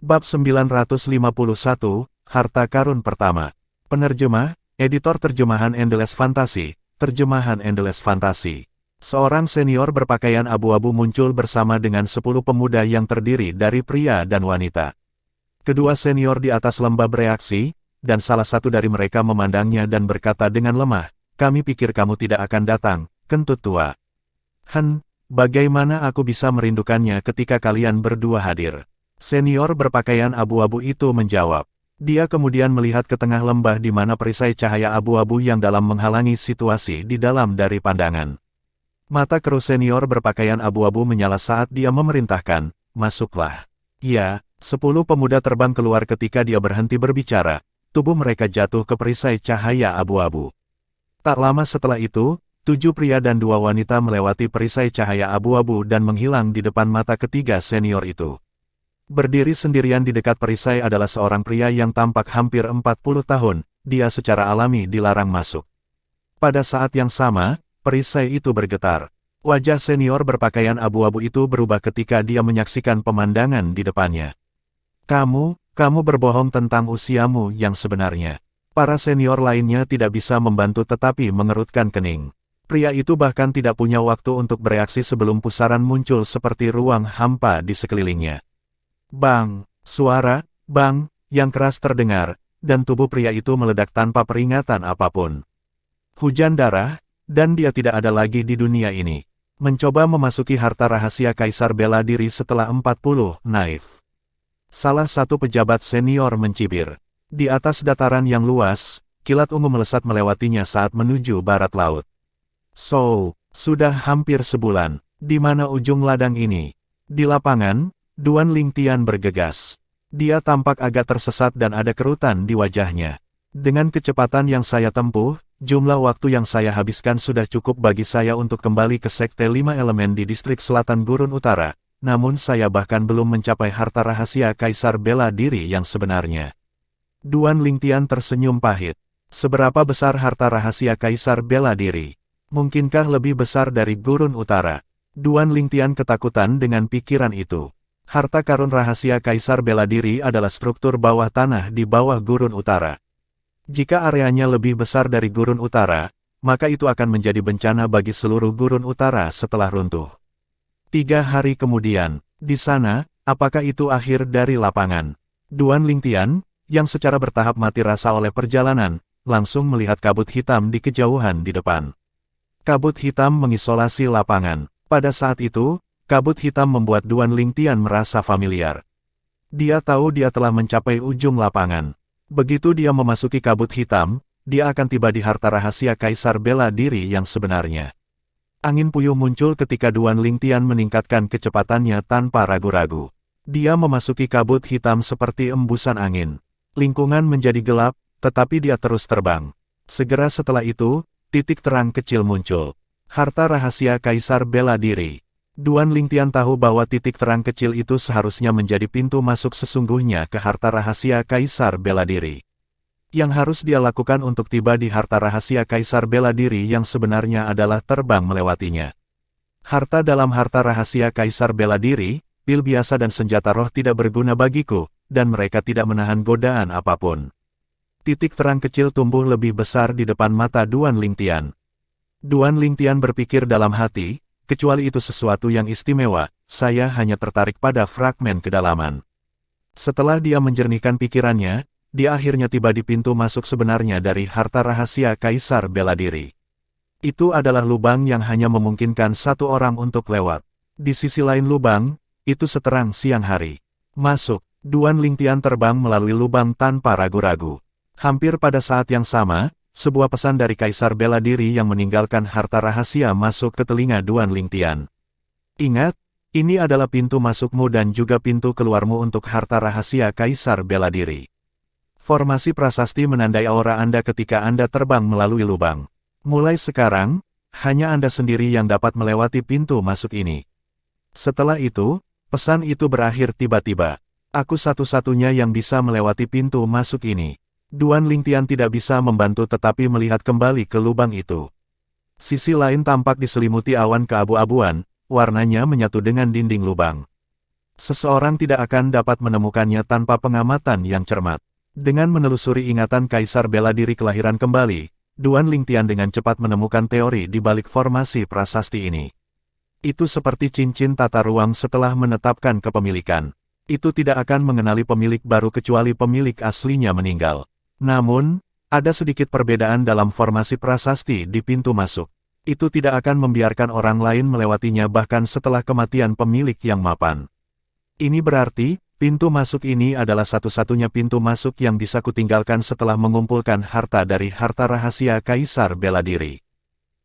Bab 951, Harta Karun Pertama. Penerjemah, Editor Terjemahan Endless Fantasy, Terjemahan Endless Fantasy. Seorang senior berpakaian abu-abu muncul bersama dengan 10 pemuda yang terdiri dari pria dan wanita. Kedua senior di atas lembah bereaksi, dan salah satu dari mereka memandangnya dan berkata dengan lemah, "Kami pikir kamu tidak akan datang, kentut tua." Bagaimana aku bisa merindukannya ketika kalian berdua hadir?" Senior berpakaian abu-abu itu menjawab. Dia kemudian melihat ke tengah lembah di mana perisai cahaya abu-abu yang dalam menghalangi situasi di dalam dari pandangan. Mata kru senior berpakaian abu-abu menyala saat dia memerintahkan, "Masuklah." Ya, 10 pemuda terbang keluar ketika dia berhenti berbicara, tubuh mereka jatuh ke perisai cahaya abu-abu. Tak lama setelah itu, 7 pria dan 2 wanita melewati perisai cahaya abu-abu dan menghilang di depan mata ketiga senior itu. Berdiri sendirian di dekat perisai adalah seorang pria yang tampak hampir 40 tahun, dia secara alami dilarang masuk. Pada saat yang sama, perisai itu bergetar. Wajah senior berpakaian abu-abu itu berubah ketika dia menyaksikan pemandangan di depannya. Kamu berbohong tentang usiamu yang sebenarnya." Para senior lainnya tidak bisa membantu tetapi mengerutkan kening. Pria itu bahkan tidak punya waktu untuk bereaksi sebelum pusaran muncul seperti ruang hampa di sekelilingnya. Bang! Suara bang yang keras terdengar, dan tubuh pria itu meledak tanpa peringatan apapun. Hujan darah, dan dia tidak ada lagi di dunia ini. Mencoba memasuki harta rahasia Kaisar bela diri setelah 40, naif. Salah satu pejabat senior mencibir. Di atas dataran yang luas, kilat ungu melesat melewatinya saat menuju barat laut. Sudah hampir sebulan. Di mana ujung ladang ini? Di lapangan, Duan Lingtian bergegas. Dia tampak agak tersesat dan ada kerutan di wajahnya. "Dengan kecepatan yang saya tempuh, jumlah waktu yang saya habiskan sudah cukup bagi saya untuk kembali ke Sekte 5 Elemen di distrik selatan Gurun Utara, namun saya bahkan belum mencapai harta rahasia Kaisar bela diri yang sebenarnya." Duan Lingtian tersenyum pahit. "Seberapa besar harta rahasia Kaisar bela diri? Mungkinkah lebih besar dari Gurun Utara?" Duan Lingtian ketakutan dengan pikiran itu. Harta karun rahasia Kaisar bela diri adalah struktur bawah tanah di bawah Gurun Utara. Jika areanya lebih besar dari Gurun Utara, maka itu akan menjadi bencana bagi seluruh Gurun Utara setelah runtuh. 3 hari kemudian, di sana, apakah itu akhir dari lapangan? Duan Lingtian, yang secara bertahap mati rasa oleh perjalanan, langsung melihat kabut hitam di kejauhan di depan. Kabut hitam mengisolasi lapangan. Pada saat itu, kabut hitam membuat Duan Lingtian merasa familiar. Dia tahu dia telah mencapai ujung lapangan. Begitu dia memasuki kabut hitam, dia akan tiba di harta rahasia Kaisar bela diri yang sebenarnya. Angin puyuh muncul ketika Duan Lingtian meningkatkan kecepatannya tanpa ragu-ragu. Dia memasuki kabut hitam seperti embusan angin. Lingkungan menjadi gelap, tetapi dia terus terbang. Segera setelah itu, titik terang kecil muncul. Harta rahasia Kaisar bela diri. Duan Lingtian tahu bahwa titik terang kecil itu seharusnya menjadi pintu masuk sesungguhnya ke harta rahasia Kaisar bela diri. Yang harus dia lakukan untuk tiba di harta rahasia Kaisar bela diri yang sebenarnya adalah terbang melewatinya. Harta dalam harta rahasia Kaisar bela diri, pil biasa dan senjata roh tidak berguna bagiku, dan mereka tidak menahan godaan apapun. Titik terang kecil tumbuh lebih besar di depan mata Duan Lingtian. Duan Lingtian berpikir dalam hati, kecuali itu sesuatu yang istimewa, saya hanya tertarik pada fragmen kedalaman. Setelah dia menjernihkan pikirannya, dia akhirnya tiba di pintu masuk sebenarnya dari harta rahasia Kaisar bela diri. Itu adalah lubang yang hanya memungkinkan satu orang untuk lewat. Di sisi lain lubang, itu seterang siang hari. Masuk, Duan Lingtian terbang melalui lubang tanpa ragu-ragu. Hampir pada saat yang sama, sebuah pesan dari Kaisar bela diri yang meninggalkan harta rahasia masuk ke telinga Duan Lingtian. "Ingat, ini adalah pintu masukmu dan juga pintu keluarmu untuk harta rahasia Kaisar bela diri. Formasi prasasti menandai aura Anda ketika Anda terbang melalui lubang. Mulai sekarang, hanya Anda sendiri yang dapat melewati pintu masuk ini." Setelah itu, pesan itu berakhir tiba-tiba. "Aku satu-satunya yang bisa melewati pintu masuk ini." Duan Lingtian tidak bisa membantu tetapi melihat kembali ke lubang itu. Sisi lain tampak diselimuti awan keabu-abuan, warnanya menyatu dengan dinding lubang. Seseorang tidak akan dapat menemukannya tanpa pengamatan yang cermat. Dengan menelusuri ingatan Kaisar Bela Diri Kelahiran Kembali, Duan Lingtian dengan cepat menemukan teori di balik formasi prasasti ini. Itu seperti cincin tata ruang setelah menetapkan kepemilikan. Itu tidak akan mengenali pemilik baru kecuali pemilik aslinya meninggal. Namun, ada sedikit perbedaan dalam formasi prasasti di pintu masuk. Itu tidak akan membiarkan orang lain melewatinya bahkan setelah kematian pemilik yang mapan. Ini berarti, pintu masuk ini adalah satu-satunya pintu masuk yang bisa kutinggalkan setelah mengumpulkan harta dari harta rahasia Kaisar Bela Diri.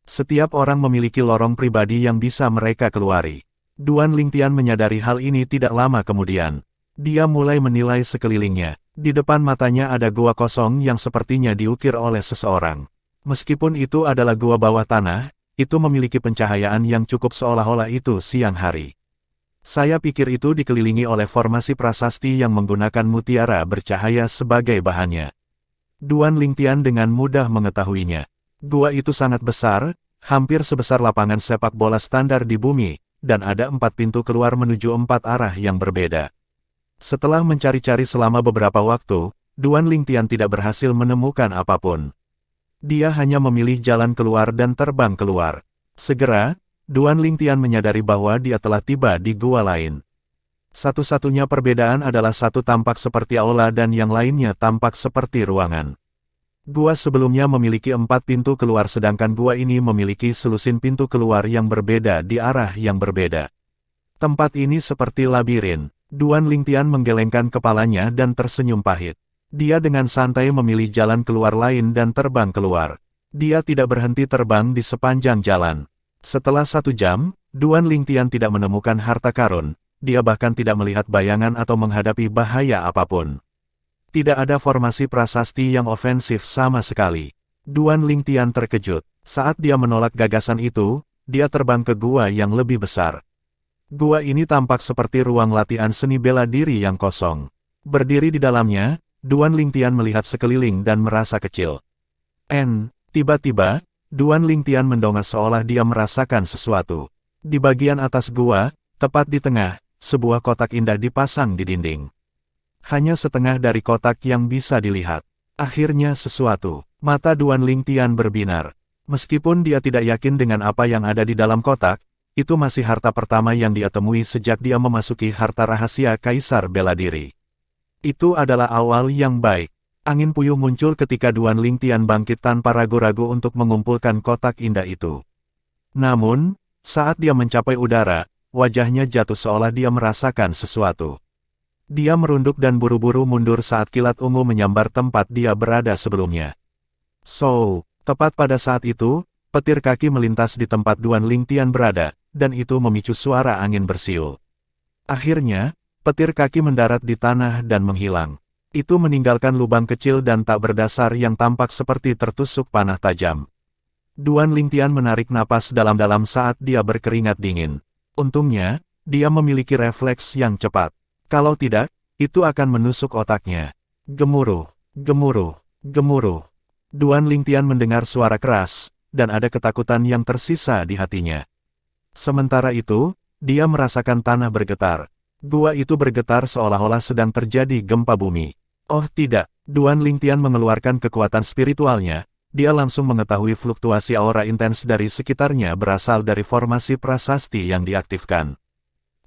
Setiap orang memiliki lorong pribadi yang bisa mereka keluari. Duan Lingtian menyadari hal ini tidak lama kemudian. Dia mulai menilai sekelilingnya. Di depan matanya ada gua kosong yang sepertinya diukir oleh seseorang. Meskipun itu adalah gua bawah tanah, itu memiliki pencahayaan yang cukup seolah-olah itu siang hari. Saya pikir itu dikelilingi oleh formasi prasasti yang menggunakan mutiara bercahaya sebagai bahannya. Duan Lingtian dengan mudah mengetahuinya. Gua itu sangat besar, hampir sebesar lapangan sepak bola standar di bumi, dan ada 4 pintu keluar menuju 4 arah yang berbeda. Setelah mencari-cari selama beberapa waktu, Duan Lingtian tidak berhasil menemukan apapun. Dia hanya memilih jalan keluar dan terbang keluar. Segera, Duan Lingtian menyadari bahwa dia telah tiba di gua lain. Satu-satunya perbedaan adalah satu tampak seperti aula dan yang lainnya tampak seperti ruangan. Gua sebelumnya memiliki 4 pintu keluar sedangkan gua ini memiliki selusin pintu keluar yang berbeda di arah yang berbeda. Tempat ini seperti labirin. Duan Lingtian menggelengkan kepalanya dan tersenyum pahit. Dia dengan santai memilih jalan keluar lain dan terbang keluar. Dia tidak berhenti terbang di sepanjang jalan. Setelah 1 jam, Duan Lingtian tidak menemukan harta karun. Dia bahkan tidak melihat bayangan atau menghadapi bahaya apapun. Tidak ada formasi prasasti yang ofensif sama sekali. Duan Lingtian terkejut. Saat dia menolak gagasan itu, dia terbang ke gua yang lebih besar. Gua ini tampak seperti ruang latihan seni bela diri yang kosong. Berdiri di dalamnya, Duan Lingtian melihat sekeliling dan merasa kecil. Tiba-tiba, Duan Lingtian mendongak seolah dia merasakan sesuatu. Di bagian atas gua, tepat di tengah, sebuah kotak indah dipasang di dinding. Hanya setengah dari kotak yang bisa dilihat. Akhirnya sesuatu. Mata Duan Lingtian berbinar. Meskipun dia tidak yakin dengan apa yang ada di dalam kotak, itu masih harta pertama yang dia temui sejak dia memasuki harta rahasia Kaisar Bela Diri. Itu adalah awal yang baik. Angin puyuh muncul ketika Duan Lingtian bangkit tanpa ragu-ragu untuk mengumpulkan kotak indah itu. Namun, saat dia mencapai udara, wajahnya jatuh seolah dia merasakan sesuatu. Dia merunduk dan buru-buru mundur saat kilat ungu menyambar tempat dia berada sebelumnya. Tepat pada saat itu, petir kaki melintas di tempat Duan Lingtian berada, dan itu memicu suara angin bersiul. Akhirnya, petir kaki mendarat di tanah dan menghilang. Itu meninggalkan lubang kecil dan tak berdasar yang tampak seperti tertusuk panah tajam. Duan Lingtian menarik napas dalam-dalam saat dia berkeringat dingin. Untungnya, dia memiliki refleks yang cepat. Kalau tidak, itu akan menusuk otaknya. Gemuruh, gemuruh, gemuruh. Duan Lingtian mendengar suara keras, dan ada ketakutan yang tersisa di hatinya. Sementara itu, dia merasakan tanah bergetar. Gua itu bergetar seolah-olah sedang terjadi gempa bumi. Oh tidak, Duan Lingtian mengeluarkan kekuatan spiritualnya. Dia langsung mengetahui fluktuasi aura intens dari sekitarnya berasal dari formasi prasasti yang diaktifkan.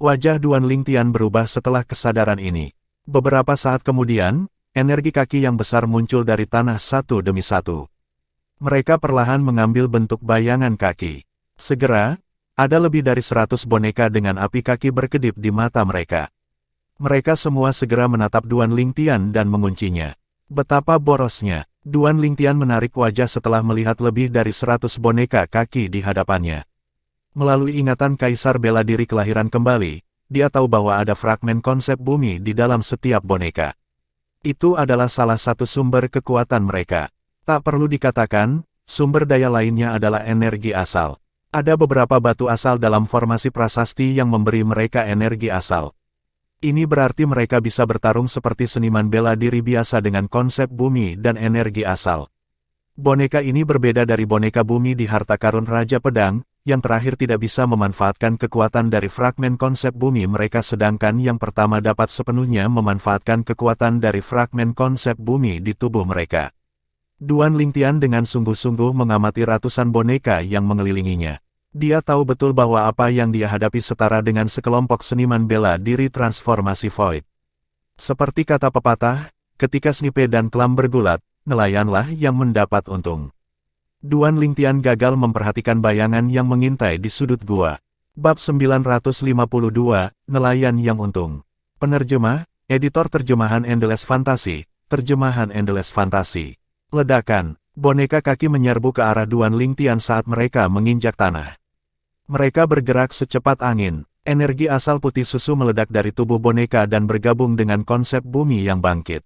Wajah Duan Lingtian berubah setelah kesadaran ini. Beberapa saat kemudian, energi kaki yang besar muncul dari tanah satu demi satu. Mereka perlahan mengambil bentuk bayangan kaki. Segera, ada lebih dari 100 boneka dengan api kaki berkedip di mata mereka. Mereka semua segera menatap Duan Lingtian dan menguncinya. Betapa borosnya. Duan Lingtian menarik wajah setelah melihat lebih dari 100 boneka kaki di hadapannya. Melalui ingatan Kaisar Bela Diri Kelahiran Kembali, dia tahu bahwa ada fragmen konsep bumi di dalam setiap boneka. Itu adalah salah satu sumber kekuatan mereka. Tak perlu dikatakan, sumber daya lainnya adalah energi asal. Ada beberapa batu asal dalam formasi prasasti yang memberi mereka energi asal. Ini berarti mereka bisa bertarung seperti seniman bela diri biasa dengan konsep bumi dan energi asal. Boneka ini berbeda dari boneka bumi di harta karun Raja Pedang, yang terakhir tidak bisa memanfaatkan kekuatan dari fragmen konsep bumi mereka sedangkan yang pertama dapat sepenuhnya memanfaatkan kekuatan dari fragmen konsep bumi di tubuh mereka. Duan Lingtian dengan sungguh-sungguh mengamati ratusan boneka yang mengelilinginya. Dia tahu betul bahwa apa yang dia hadapi setara dengan sekelompok seniman bela diri transformasi Void. Seperti kata pepatah, ketika Snipe dan Klam bergulat, nelayanlah yang mendapat untung. Duan Lingtian gagal memperhatikan bayangan yang mengintai di sudut gua. Bab 952, Nelayan yang Untung. Penerjemah, Editor Terjemahan Endless Fantasy, Terjemahan Endless Fantasy. Ledakan, boneka kaki menyerbu ke arah Duan Lingtian saat mereka menginjak tanah. Mereka bergerak secepat angin, energi asal putih susu meledak dari tubuh boneka dan bergabung dengan konsep bumi yang bangkit.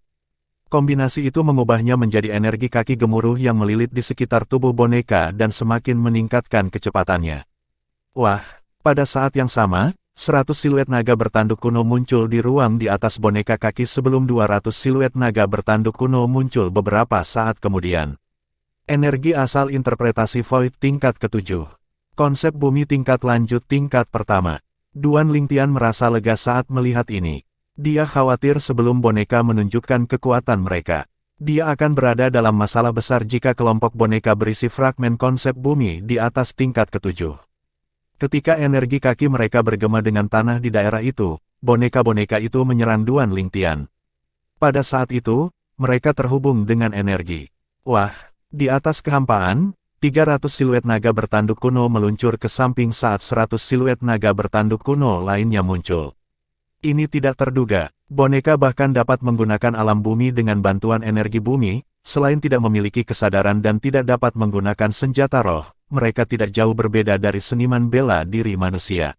Kombinasi itu mengubahnya menjadi energi kaki gemuruh yang melilit di sekitar tubuh boneka dan semakin meningkatkan kecepatannya. Wah, pada saat yang sama, 100 siluet naga bertanduk kuno muncul di ruang di atas boneka kaki sebelum 200 siluet naga bertanduk kuno muncul beberapa saat kemudian. Energi asal interpretasi Void tingkat ke-7. Konsep bumi tingkat lanjut tingkat pertama. Duan Lingtian merasa lega saat melihat ini. Dia khawatir sebelum boneka menunjukkan kekuatan mereka. Dia akan berada dalam masalah besar jika kelompok boneka berisi fragmen konsep bumi di atas tingkat ke-7. Ketika energi kaki mereka bergema dengan tanah di daerah itu, boneka-boneka itu menyerang Duan Lingtian. Pada saat itu, mereka terhubung dengan energi. Wah, di atas kehampaan, 300 siluet naga bertanduk kuno meluncur ke samping saat 100 siluet naga bertanduk kuno lainnya muncul. Ini tidak terduga, boneka bahkan dapat menggunakan alam bumi dengan bantuan energi bumi, selain tidak memiliki kesadaran dan tidak dapat menggunakan senjata roh, mereka tidak jauh berbeda dari seniman bela diri manusia.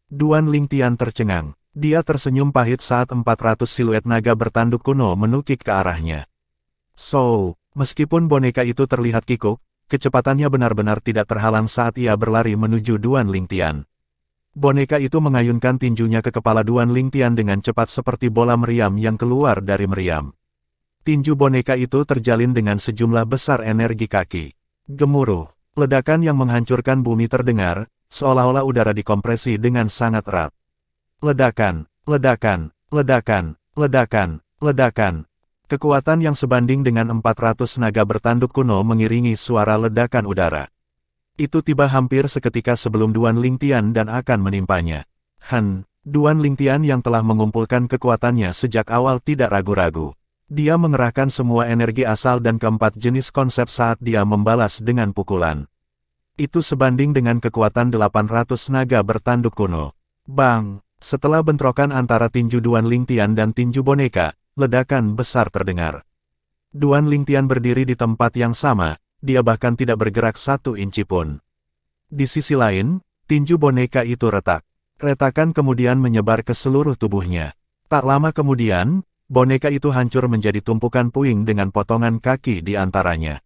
Duan Lingtian tercengang, dia tersenyum pahit saat 400 siluet naga bertanduk kuno menukik ke arahnya. So, meskipun boneka itu terlihat kikuk, kecepatannya benar-benar tidak terhalang saat ia berlari menuju Duan Lingtian. Boneka itu mengayunkan tinjunya ke kepala Duan Lingtian dengan cepat seperti bola meriam yang keluar dari meriam. Tinju boneka itu terjalin dengan sejumlah besar energi kaki. Gemuruh, ledakan yang menghancurkan bumi terdengar, seolah-olah udara dikompresi dengan sangat erat. Ledakan, ledakan, ledakan, ledakan, ledakan. Kekuatan yang sebanding dengan 400 naga bertanduk kuno mengiringi suara ledakan udara. Itu tiba hampir seketika sebelum Duan Lingtian dan akan menimpanya. Duan Lingtian yang telah mengumpulkan kekuatannya sejak awal tidak ragu-ragu. Dia mengerahkan semua energi asal dan keempat jenis konsep saat dia membalas dengan pukulan. Itu sebanding dengan kekuatan 800 naga bertanduk kuno. Bang! Setelah bentrokan antara tinju Duan Lingtian dan tinju boneka, ledakan besar terdengar. Duan Lingtian berdiri di tempat yang sama. Dia bahkan tidak bergerak 1 inci pun. Di sisi lain, tinju boneka itu retak. Retakan kemudian menyebar ke seluruh tubuhnya. Tak lama kemudian, boneka itu hancur menjadi tumpukan puing dengan potongan kaki di antaranya.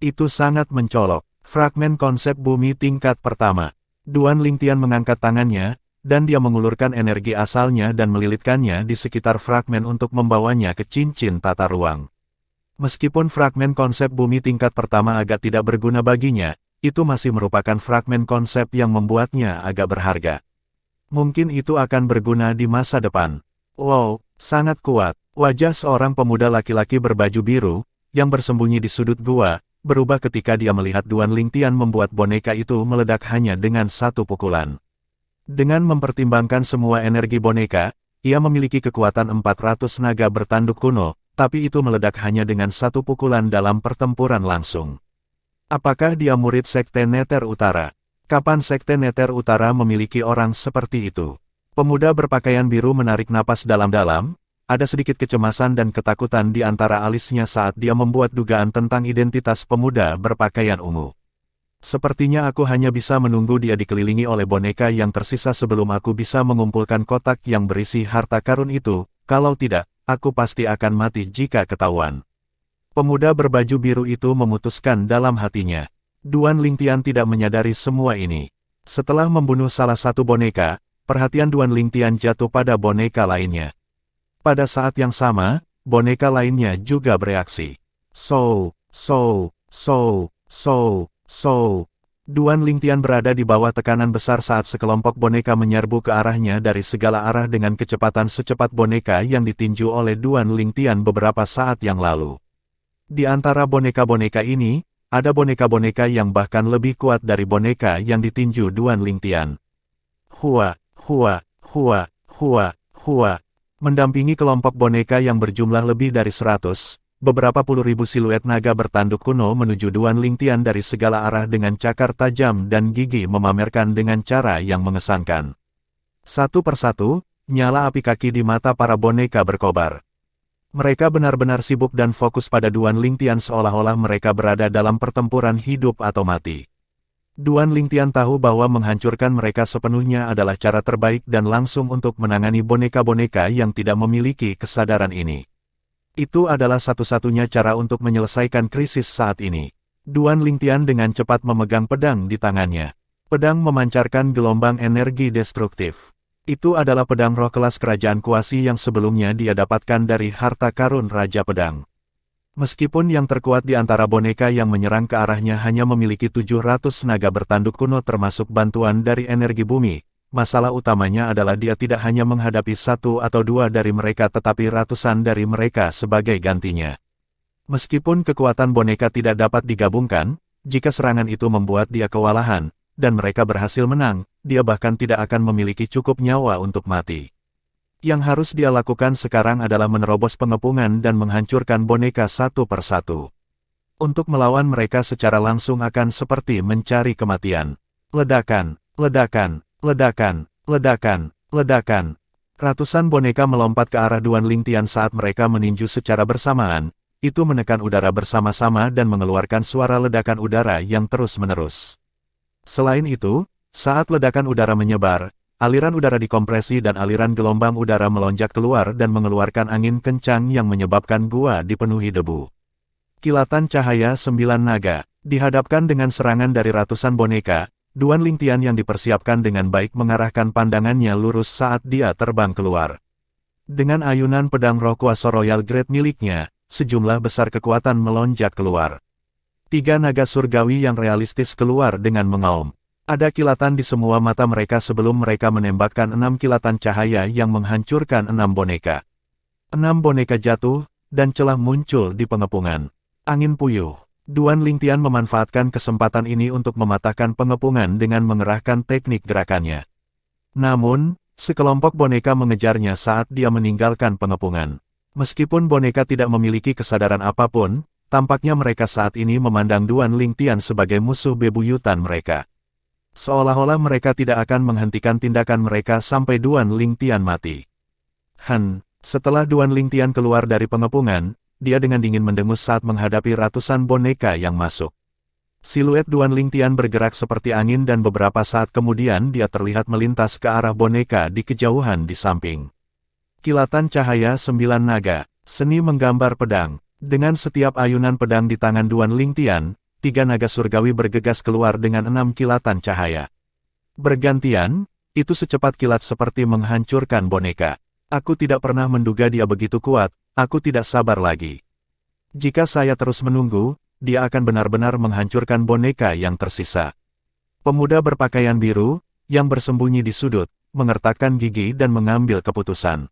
Itu sangat mencolok. Fragmen konsep bumi tingkat pertama. Duan Lingtian mengangkat tangannya, dan dia mengulurkan energi asalnya dan melilitkannya di sekitar fragmen untuk membawanya ke cincin tata ruang. Meskipun fragmen konsep bumi tingkat pertama agak tidak berguna baginya, itu masih merupakan fragmen konsep yang membuatnya agak berharga. Mungkin itu akan berguna di masa depan. Wow, sangat kuat. Wajah seorang pemuda laki-laki berbaju biru, yang bersembunyi di sudut gua, berubah ketika dia melihat Duan Lingtian membuat boneka itu meledak hanya dengan 1 pukulan. Dengan mempertimbangkan semua energi boneka, ia memiliki kekuatan 400 naga bertanduk kuno, tapi itu meledak hanya dengan 1 pukulan dalam pertempuran langsung. Apakah dia murid Sekte Nether Utara? Kapan Sekte Nether Utara memiliki orang seperti itu? Pemuda berpakaian biru menarik napas dalam-dalam, ada sedikit kecemasan dan ketakutan di antara alisnya saat dia membuat dugaan tentang identitas pemuda berpakaian ungu. Sepertinya aku hanya bisa menunggu dia dikelilingi oleh boneka yang tersisa sebelum aku bisa mengumpulkan kotak yang berisi harta karun itu, kalau tidak, aku pasti akan mati jika ketahuan. Pemuda berbaju biru itu memutuskan dalam hatinya. Duan Lingtian tidak menyadari semua ini. Setelah membunuh salah satu boneka, perhatian Duan Lingtian jatuh pada boneka lainnya. Pada saat yang sama, boneka lainnya juga bereaksi. Duan Lingtian berada di bawah tekanan besar saat sekelompok boneka menyerbu ke arahnya dari segala arah dengan kecepatan secepat boneka yang ditinju oleh Duan Lingtian beberapa saat yang lalu. Di antara boneka-boneka ini, ada boneka-boneka yang bahkan lebih kuat dari boneka yang ditinju Duan Lingtian. Hua, hua, hua, hua, hua. Mendampingi kelompok boneka yang berjumlah lebih dari 100, beberapa puluh ribu siluet naga bertanduk kuno menuju Duan Lingtian dari segala arah dengan cakar tajam dan gigi memamerkan dengan cara yang mengesankan. Satu persatu, nyala api kaki di mata para boneka berkobar. Mereka benar-benar sibuk dan fokus pada Duan Lingtian seolah-olah mereka berada dalam pertempuran hidup atau mati. Duan Lingtian tahu bahwa menghancurkan mereka sepenuhnya adalah cara terbaik dan langsung untuk menangani boneka-boneka yang tidak memiliki kesadaran ini. Itu adalah satu-satunya cara untuk menyelesaikan krisis saat ini. Duan Lingtian dengan cepat memegang pedang di tangannya. Pedang memancarkan gelombang energi destruktif. Itu adalah pedang roh kelas kerajaan kuasi yang sebelumnya dia dapatkan dari harta karun Raja Pedang. Meskipun yang terkuat di antara boneka yang menyerang ke arahnya hanya memiliki 700 naga bertanduk kuno termasuk bantuan dari energi bumi, masalah utamanya adalah dia tidak hanya menghadapi satu atau dua dari mereka tetapi ratusan dari mereka sebagai gantinya. Meskipun kekuatan boneka tidak dapat digabungkan, jika serangan itu membuat dia kewalahan, dan mereka berhasil menang, dia bahkan tidak akan memiliki cukup nyawa untuk mati. Yang harus dia lakukan sekarang adalah menerobos pengepungan dan menghancurkan boneka satu persatu. Untuk melawan mereka secara langsung akan seperti mencari kematian. Ledakan, ledakan, ledakan, ledakan, ledakan. Ratusan boneka melompat ke arah Duan Lingtian saat mereka meninju secara bersamaan, itu menekan udara bersama-sama dan mengeluarkan suara ledakan udara yang terus-menerus. Selain itu, saat ledakan udara menyebar, aliran udara dikompresi dan aliran gelombang udara melonjak keluar dan mengeluarkan angin kencang yang menyebabkan gua dipenuhi debu. Kilatan cahaya 9 naga, dihadapkan dengan serangan dari ratusan boneka, Duan Lingtian yang dipersiapkan dengan baik mengarahkan pandangannya lurus saat dia terbang keluar. Dengan ayunan pedang roh kuasa Royal Great miliknya, sejumlah besar kekuatan melonjak keluar. 3 naga surgawi yang realistis keluar dengan mengaum. Ada kilatan di semua mata mereka sebelum mereka menembakkan 6 kilatan cahaya yang menghancurkan 6 boneka. 6 boneka jatuh, dan celah muncul di pengepungan. Angin puyuh. Duan Lingtian memanfaatkan kesempatan ini untuk mematahkan pengepungan dengan mengerahkan teknik gerakannya. Namun, sekelompok boneka mengejarnya saat dia meninggalkan pengepungan. Meskipun boneka tidak memiliki kesadaran apapun, tampaknya mereka saat ini memandang Duan Lingtian sebagai musuh bebuyutan mereka. Seolah-olah mereka tidak akan menghentikan tindakan mereka sampai Duan Lingtian mati. Setelah Duan Lingtian keluar dari pengepungan, dia dengan dingin mendengus saat menghadapi ratusan boneka yang masuk. Siluet Duan Lingtian bergerak seperti angin dan beberapa saat kemudian dia terlihat melintas ke arah boneka di kejauhan di samping. Kilatan cahaya 9 naga, seni menggambar pedang. Dengan setiap ayunan pedang di tangan Duan Lingtian, 3 naga surgawi bergegas keluar dengan 6 kilatan cahaya. Bergantian, itu secepat kilat seperti menghancurkan boneka. Aku tidak pernah menduga dia begitu kuat, aku tidak sabar lagi. Jika saya terus menunggu, dia akan benar-benar menghancurkan boneka yang tersisa. Pemuda berpakaian biru, yang bersembunyi di sudut, mengertakkan gigi dan mengambil keputusan.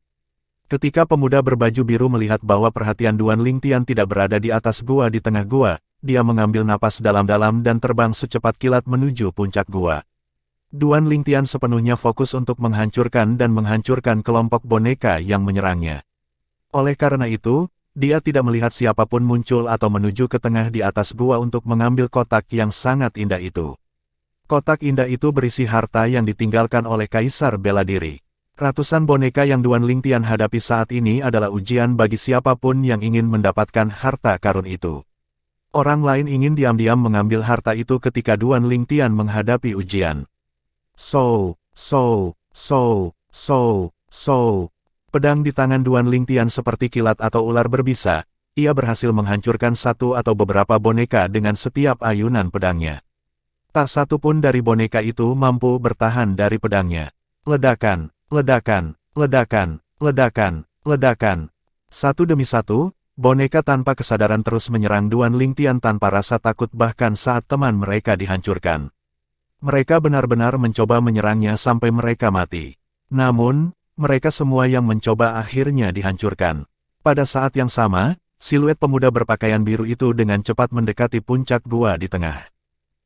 Ketika pemuda berbaju biru melihat bahwa perhatian Duan Lingtian tidak berada di atas gua di tengah gua, dia mengambil napas dalam-dalam dan terbang secepat kilat menuju puncak gua. Duan Lingtian sepenuhnya fokus untuk menghancurkan dan menghancurkan kelompok boneka yang menyerangnya. Oleh karena itu, dia tidak melihat siapapun muncul atau menuju ke tengah di atas gua untuk mengambil kotak yang sangat indah itu. Kotak indah itu berisi harta yang ditinggalkan oleh Kaisar Bela Diri. Ratusan boneka yang Duan Lingtian hadapi saat ini adalah ujian bagi siapapun yang ingin mendapatkan harta karun itu. Orang lain ingin diam-diam mengambil harta itu ketika Duan Lingtian menghadapi ujian. Pedang di tangan Duan Lingtian seperti kilat atau ular berbisa, ia berhasil menghancurkan satu atau beberapa boneka dengan setiap ayunan pedangnya. Tak satu pun dari boneka itu mampu bertahan dari pedangnya. Ledakan. Ledakan, ledakan, ledakan, ledakan. Satu demi satu, boneka tanpa kesadaran terus menyerang Duan Lingtian tanpa rasa takut bahkan saat teman mereka dihancurkan. Mereka benar-benar mencoba menyerangnya sampai mereka mati. Namun, mereka semua yang mencoba akhirnya dihancurkan. Pada saat yang sama, siluet pemuda berpakaian biru itu dengan cepat mendekati puncak gua di tengah.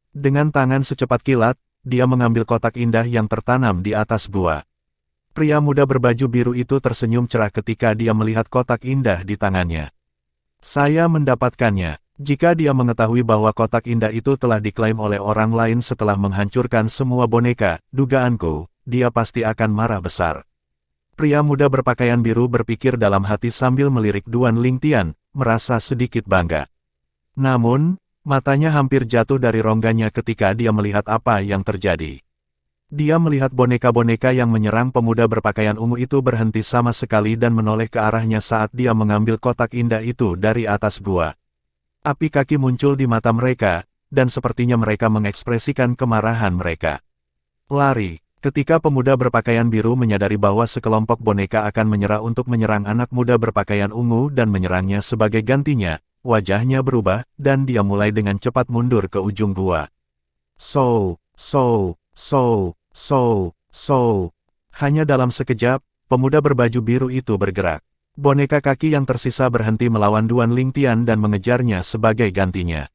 Dengan tangan secepat kilat, dia mengambil kotak indah yang tertanam di atas gua. Pria muda berbaju biru itu tersenyum cerah ketika dia melihat kotak indah di tangannya. Saya mendapatkannya. Jika dia mengetahui bahwa kotak indah itu telah diklaim oleh orang lain setelah menghancurkan semua boneka, dugaanku, dia pasti akan marah besar. Pria muda berpakaian biru berpikir dalam hati sambil melirik Duan Lingtian, merasa sedikit bangga. Namun, matanya hampir jatuh dari rongganya ketika dia melihat apa yang terjadi. Dia melihat boneka-boneka yang menyerang pemuda berpakaian ungu itu berhenti sama sekali dan menoleh ke arahnya saat dia mengambil kotak indah itu dari atas gua. Api kaki muncul di mata mereka, dan sepertinya mereka mengekspresikan kemarahan mereka. Lari, ketika pemuda berpakaian biru menyadari bahwa sekelompok boneka akan menyerah untuk menyerang anak muda berpakaian ungu dan menyerangnya sebagai gantinya, wajahnya berubah, dan dia mulai dengan cepat mundur ke ujung gua. Hanya dalam sekejap, pemuda berbaju biru itu bergerak. Boneka kaki yang tersisa berhenti melawan Duan Lingtian dan mengejarnya sebagai gantinya.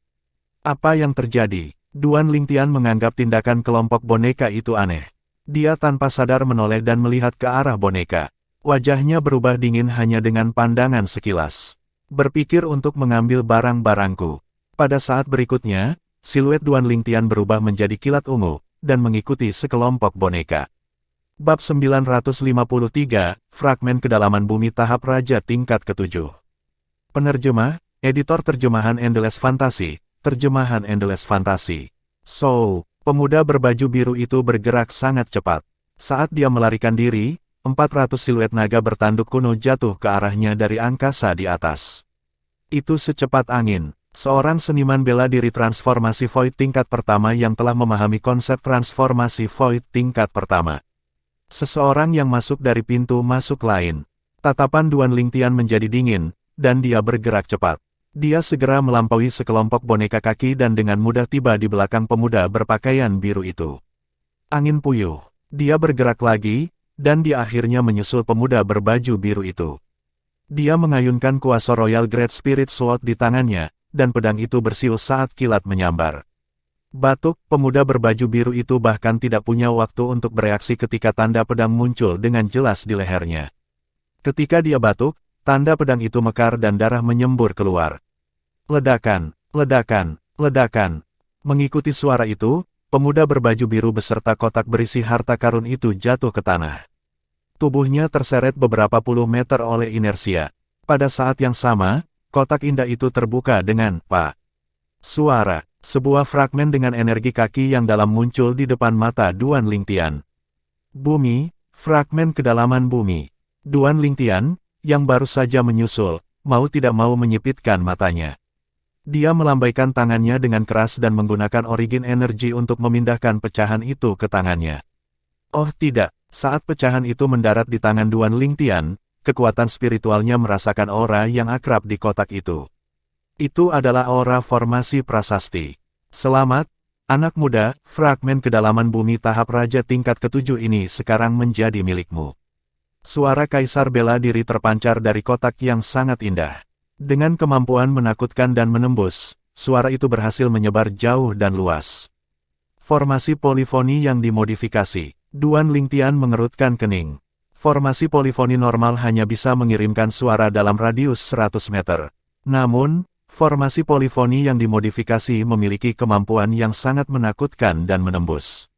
Apa yang terjadi? Duan Lingtian menganggap tindakan kelompok boneka itu aneh. Dia tanpa sadar menoleh dan melihat ke arah boneka. Wajahnya berubah dingin hanya dengan pandangan sekilas. Berpikir untuk mengambil barang-barangku. Pada saat berikutnya, siluet Duan Lingtian berubah menjadi kilat ungu, dan mengikuti sekelompok boneka. Bab 953, Fragmen Kedalaman Bumi Tahap Raja Tingkat ke-7. Penerjemah, Editor Terjemahan Endless Fantasy, Terjemahan Endless Fantasy. Pemuda berbaju biru itu bergerak sangat cepat. Saat dia melarikan diri, 400 siluet naga bertanduk kuno jatuh ke arahnya dari angkasa di atas. Itu secepat angin. Seorang seniman bela diri transformasi Void tingkat pertama yang telah memahami konsep transformasi Void tingkat pertama. Seseorang yang masuk dari pintu masuk lain. Tatapan Duan Lingtian menjadi dingin, dan dia bergerak cepat. Dia segera melampaui sekelompok boneka kaki dan dengan mudah tiba di belakang pemuda berpakaian biru itu. Angin puyuh. Dia bergerak lagi, dan dia akhirnya menyusul pemuda berbaju biru itu. Dia mengayunkan kuasa Royal Great Spirit Sword di tangannya, dan pedang itu bersiul saat kilat menyambar. Batuk, pemuda berbaju biru itu bahkan tidak punya waktu untuk bereaksi ketika tanda pedang muncul dengan jelas di lehernya. Ketika dia batuk, tanda pedang itu mekar dan darah menyembur keluar. Ledakan, ledakan, ledakan. Mengikuti suara itu, pemuda berbaju biru beserta kotak berisi harta karun itu jatuh ke tanah. Tubuhnya terseret beberapa puluh meter oleh inersia. Pada saat yang sama, kotak indah itu terbuka dengan "Pak." Suara. Sebuah fragmen dengan energi kaki yang dalam muncul di depan mata Duan Lingtian. Bumi, fragmen kedalaman bumi. Duan Lingtian, yang baru saja menyusul, mau tidak mau menyipitkan matanya. Dia melambaikan tangannya dengan keras dan menggunakan origin energi untuk memindahkan pecahan itu ke tangannya. Oh tidak, saat pecahan itu mendarat di tangan Duan Lingtian, kekuatan spiritualnya merasakan aura yang akrab di kotak itu. Itu adalah aura formasi prasasti. Selamat, anak muda, fragmen kedalaman bumi tahap raja tingkat ke-7 ini sekarang menjadi milikmu. Suara kaisar bela diri terpancar dari kotak yang sangat indah. Dengan kemampuan menakutkan dan menembus, suara itu berhasil menyebar jauh dan luas. Formasi polifoni yang dimodifikasi. Duan Lingtian mengerutkan kening. Formasi polifoni normal hanya bisa mengirimkan suara dalam radius 100 meter. Namun, formasi polifoni yang dimodifikasi memiliki kemampuan yang sangat menakutkan dan menembus.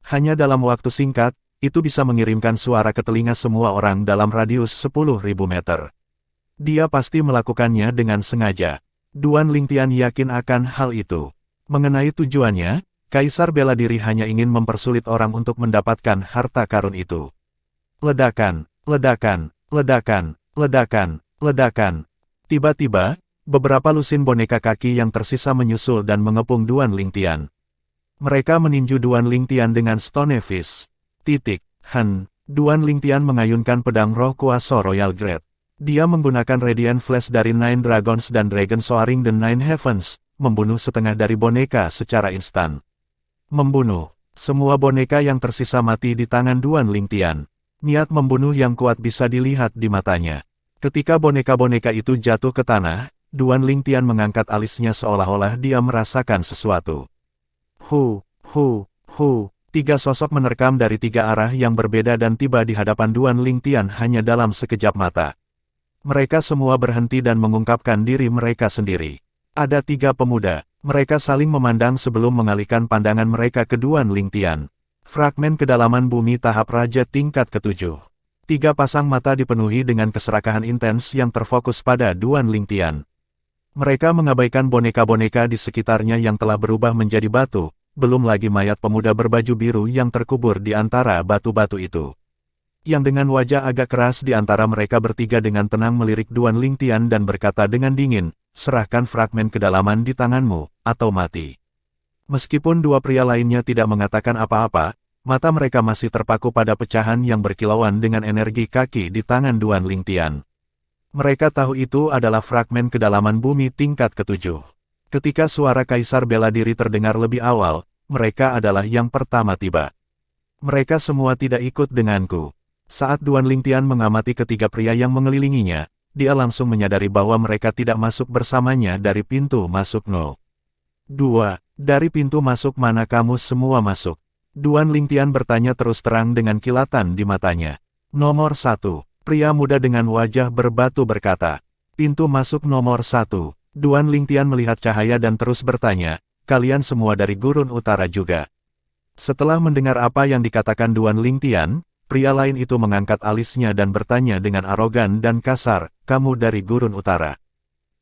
Hanya dalam waktu singkat, itu bisa mengirimkan suara ke telinga semua orang dalam radius 10.000 meter. Dia pasti melakukannya dengan sengaja. Duan Lingtian yakin akan hal itu. Mengenai tujuannya, Kaisar bela diri hanya ingin mempersulit orang untuk mendapatkan harta karun itu. Ledakan, ledakan, ledakan, ledakan, ledakan. Tiba-tiba, beberapa lusin boneka kaki yang tersisa menyusul dan mengepung Duan Lingtian. Mereka meninju Duan Lingtian dengan Stone Fist. Duan Lingtian mengayunkan pedang roh kuasa Royal Great. Dia menggunakan Radiant Flash dari Nine Dragons dan Dragon Soaring the Nine Heavens, membunuh setengah dari boneka secara instan. Membunuh. Semua boneka yang tersisa mati di tangan Duan Lingtian. Niat membunuh yang kuat bisa dilihat di matanya. Ketika boneka-boneka itu jatuh ke tanah, Duan Lingtian mengangkat alisnya seolah-olah dia merasakan sesuatu. Hu, hu, hu. 3 sosok menerkam dari 3 arah yang berbeda dan tiba di hadapan Duan Lingtian hanya dalam sekejap mata. Mereka semua berhenti dan mengungkapkan diri mereka sendiri. Ada 3 pemuda. Mereka saling memandang sebelum mengalihkan pandangan mereka ke Duan Lingtian. Fragmen kedalaman bumi tahap Raja tingkat ke-7. 3 pasang mata dipenuhi dengan keserakahan intens yang terfokus pada Duan Lingtian. Mereka mengabaikan boneka-boneka di sekitarnya yang telah berubah menjadi batu, belum lagi mayat pemuda berbaju biru yang terkubur di antara batu-batu itu. Yang dengan wajah agak keras di antara mereka bertiga dengan tenang melirik Duan Lingtian dan berkata dengan dingin, serahkan fragmen kedalaman di tanganmu, atau mati. Meskipun 2 pria lainnya tidak mengatakan apa-apa, mata mereka masih terpaku pada pecahan yang berkilauan dengan energi kaki di tangan Duan Lingtian. Mereka tahu itu adalah fragmen kedalaman bumi tingkat ke-7. Ketika suara Kaisar Bela Diri terdengar lebih awal, mereka adalah yang pertama tiba. Mereka semua tidak ikut denganku. Saat Duan Lingtian mengamati ketiga pria yang mengelilinginya, dia langsung menyadari bahwa mereka tidak masuk bersamanya dari pintu masuk 0. 2. Dari pintu masuk mana kamu semua masuk? Duan Lingtian bertanya terus terang dengan kilatan di matanya. Nomor 1. Pria muda dengan wajah berbatu berkata. Pintu masuk nomor 1. Duan Lingtian melihat cahaya dan terus bertanya, kalian semua dari Gurun Utara juga. Setelah mendengar apa yang dikatakan Duan Lingtian, pria lain itu mengangkat alisnya dan bertanya dengan arogan dan kasar, kamu dari Gurun Utara.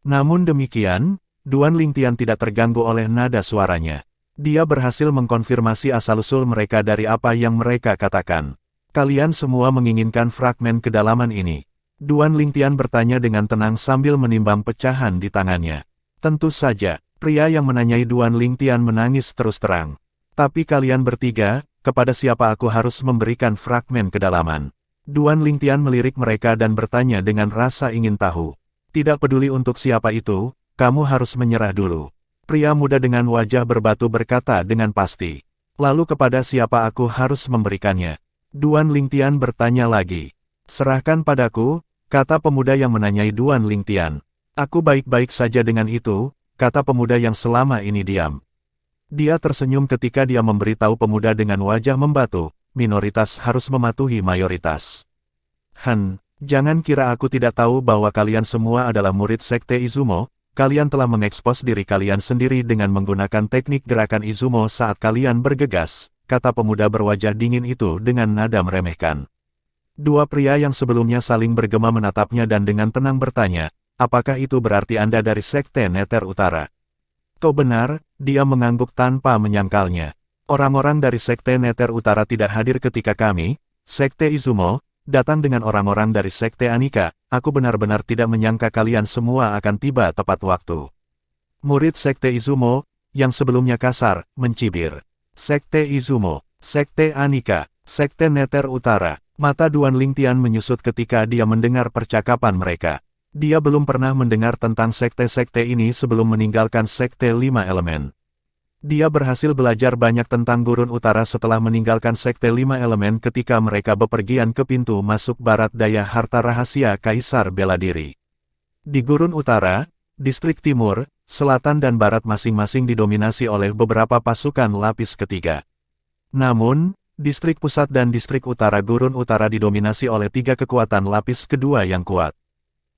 Namun demikian, Duan Lingtian tidak terganggu oleh nada suaranya. Dia berhasil mengkonfirmasi asal-usul mereka dari apa yang mereka katakan. Kalian semua menginginkan fragmen kedalaman ini. Duan Lingtian bertanya dengan tenang sambil menimbang pecahan di tangannya. Tentu saja, pria yang menanyai Duan Lingtian menangis terus terang. Tapi kalian bertiga, kepada siapa aku harus memberikan fragmen kedalaman? Duan Lingtian melirik mereka dan bertanya dengan rasa ingin tahu. Tidak peduli untuk siapa itu, kamu harus menyerah dulu. Pria muda dengan wajah berbatu berkata dengan pasti. Lalu kepada siapa aku harus memberikannya? Duan Lingtian bertanya lagi. Serahkan padaku, kata pemuda yang menanyai Duan Lingtian. Aku baik-baik saja dengan itu, kata pemuda yang selama ini diam. Dia tersenyum ketika dia memberitahu pemuda dengan wajah membatu, minoritas harus mematuhi mayoritas. Jangan kira aku tidak tahu bahwa kalian semua adalah murid Sekte Izumo, kalian telah mengekspos diri kalian sendiri dengan menggunakan teknik gerakan Izumo saat kalian bergegas, kata pemuda berwajah dingin itu dengan nada meremehkan. 2 pria yang sebelumnya saling bergema menatapnya dan dengan tenang bertanya, apakah itu berarti Anda dari Sekte Nether Utara? Kau benar, dia mengangguk tanpa menyangkalnya. Orang-orang dari Sekte Nether Utara tidak hadir ketika kami, Sekte Izumo, datang dengan orang-orang dari Sekte Anika. Aku benar-benar tidak menyangka kalian semua akan tiba tepat waktu. Murid Sekte Izumo, yang sebelumnya kasar, mencibir. Sekte Izumo, Sekte Anika, Sekte Nether Utara. Mata Duan Lingtian menyusut ketika dia mendengar percakapan mereka. Dia belum pernah mendengar tentang sekte-sekte ini sebelum meninggalkan Sekte 5 Elemen. Dia berhasil belajar banyak tentang Gurun Utara setelah meninggalkan Sekte 5 Elemen ketika mereka bepergian ke pintu masuk barat daya harta rahasia Kaisar Bela Diri. Di Gurun Utara, distrik timur, selatan dan barat masing-masing didominasi oleh beberapa pasukan lapis ketiga. Namun, distrik pusat dan distrik utara Gurun Utara didominasi oleh 3 kekuatan lapis kedua yang kuat.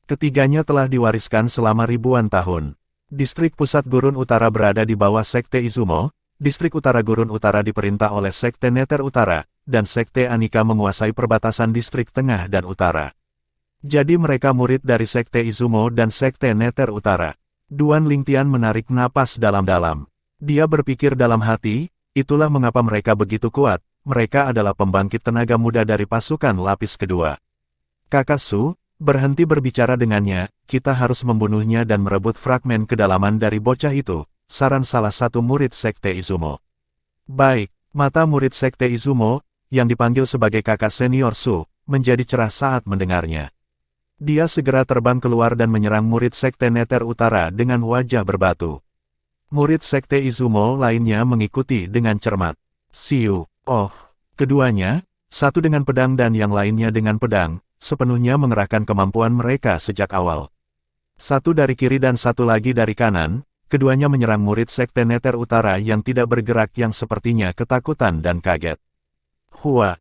Ketiganya telah diwariskan selama ribuan tahun. Distrik pusat Gurun Utara berada di bawah Sekte Izumo, distrik utara Gurun Utara diperintah oleh Sekte Nether Utara, dan Sekte Anika menguasai perbatasan distrik tengah dan utara. Jadi mereka murid dari Sekte Izumo dan Sekte Nether Utara. Duan Lingtian menarik napas dalam-dalam. Dia berpikir dalam hati, itulah mengapa mereka begitu kuat, mereka adalah pembangkit tenaga muda dari pasukan lapis kedua. Kakak Su, berhenti berbicara dengannya, kita harus membunuhnya dan merebut fragmen kedalaman dari bocah itu, saran salah satu murid Sekte Izumo. Baik, mata murid Sekte Izumo, yang dipanggil sebagai kakak senior Su, menjadi cerah saat mendengarnya. Dia segera terbang keluar dan menyerang murid Sekte Nether Utara dengan wajah berbatu. Murid Sekte Izumo lainnya mengikuti dengan cermat. Siu. Oh, keduanya, satu dengan pedang dan yang lainnya dengan pedang, sepenuhnya mengerahkan kemampuan mereka sejak awal. Satu dari kiri dan satu lagi dari kanan, keduanya menyerang murid Sekte Nether Utara yang tidak bergerak yang sepertinya ketakutan dan kaget. Hua,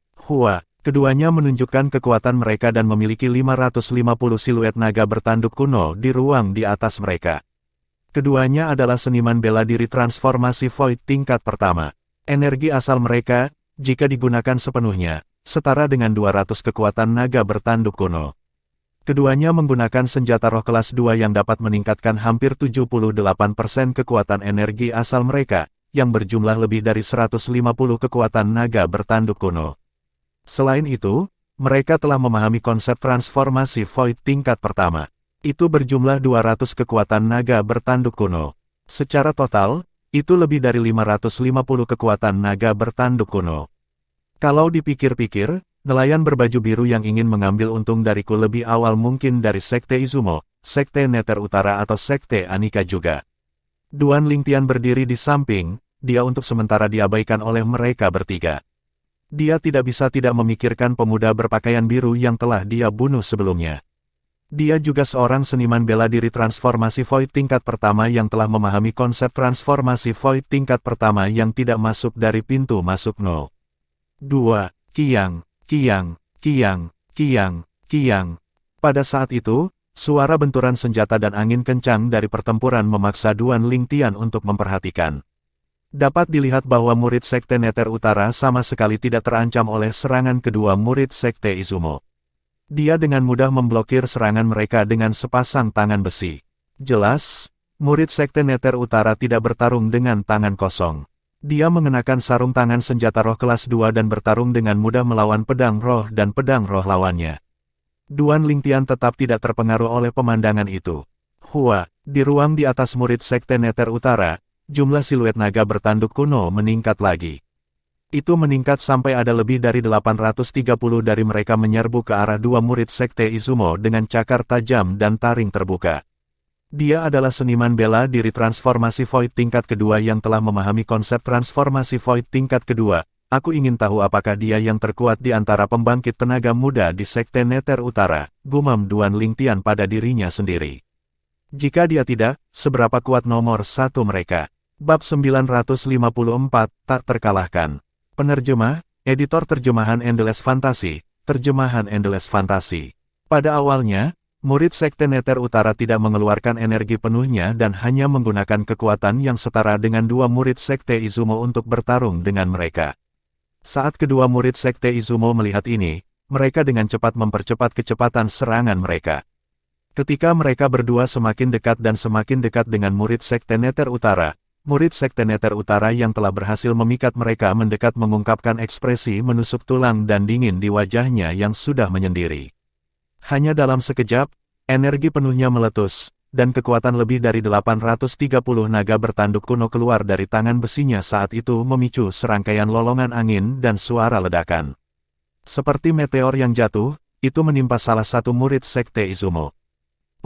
keduanya menunjukkan kekuatan mereka dan memiliki 550 siluet naga bertanduk kuno di ruang di atas mereka. Keduanya adalah seniman bela diri transformasi Void tingkat pertama. Energi asal mereka, jika digunakan sepenuhnya, setara dengan 200 kekuatan naga bertanduk kuno. Keduanya menggunakan senjata roh kelas 2 yang dapat meningkatkan hampir 78% kekuatan energi asal mereka, yang berjumlah lebih dari 150 kekuatan naga bertanduk kuno. Selain itu, mereka telah memahami konsep transformasi Void tingkat pertama. Itu berjumlah 200 kekuatan naga bertanduk kuno. Secara total, itu lebih dari 550 kekuatan naga bertanduk kuno. Kalau dipikir-pikir, nelayan berbaju biru yang ingin mengambil untung dariku lebih awal mungkin dari Sekte Izumo, Sekte Nether Utara atau Sekte Anika juga. Duan Lingtian berdiri di samping, dia untuk sementara diabaikan oleh mereka bertiga. Dia tidak bisa tidak memikirkan pemuda berpakaian biru yang telah dia bunuh sebelumnya. Dia juga seorang seniman bela diri transformasi Void tingkat pertama yang telah memahami konsep transformasi Void tingkat pertama yang tidak masuk dari pintu masuk 0. 2. Kiang. Pada saat itu, suara benturan senjata dan angin kencang dari pertempuran memaksa Duan Lingtian untuk memperhatikan. Dapat dilihat bahwa murid Sekte Nether Utara sama sekali tidak terancam oleh serangan kedua murid Sekte Izumo. Dia dengan mudah memblokir serangan mereka dengan sepasang tangan besi. Jelas, murid Sekte Nether Utara tidak bertarung dengan tangan kosong. Dia mengenakan sarung tangan senjata roh kelas 2 dan bertarung dengan mudah melawan pedang roh dan pedang roh lawannya. Duan Lingtian tetap tidak terpengaruh oleh pemandangan itu. Hua, di ruang di atas murid Sekte Nether Utara, jumlah siluet naga bertanduk kuno meningkat lagi. Itu meningkat sampai ada lebih dari 830 dari mereka menyerbu ke arah dua murid Sekte Izumo dengan cakar tajam dan taring terbuka. Dia adalah seniman bela diri transformasi Void tingkat kedua yang telah memahami konsep transformasi Void tingkat kedua. Aku ingin tahu apakah dia yang terkuat di antara pembangkit tenaga muda di Sekte Nether Utara, gumam Duan Lingtian pada dirinya sendiri. Jika dia tidak, seberapa kuat nomor satu mereka? Bab 954, tak terkalahkan. Penerjemah, editor terjemahan Endless Fantasy, terjemahan Endless Fantasy. Pada awalnya, murid Sekte Nether Utara tidak mengeluarkan energi penuhnya dan hanya menggunakan kekuatan yang setara dengan dua murid Sekte Izumo untuk bertarung dengan mereka. Saat kedua murid Sekte Izumo melihat ini, mereka dengan cepat mempercepat kecepatan serangan mereka. Ketika mereka berdua semakin dekat dengan murid Sekte Nether Utara, murid Sekte Nether Utara yang telah berhasil memikat mereka mendekat mengungkapkan ekspresi menusuk tulang dan dingin di wajahnya yang sudah menyendiri. Hanya dalam sekejap, energi penuhnya meletus, dan kekuatan lebih dari 830 naga bertanduk kuno keluar dari tangan besinya saat itu memicu serangkaian lolongan angin dan suara ledakan. Seperti meteor yang jatuh, itu menimpa salah satu murid Sekte Izumo.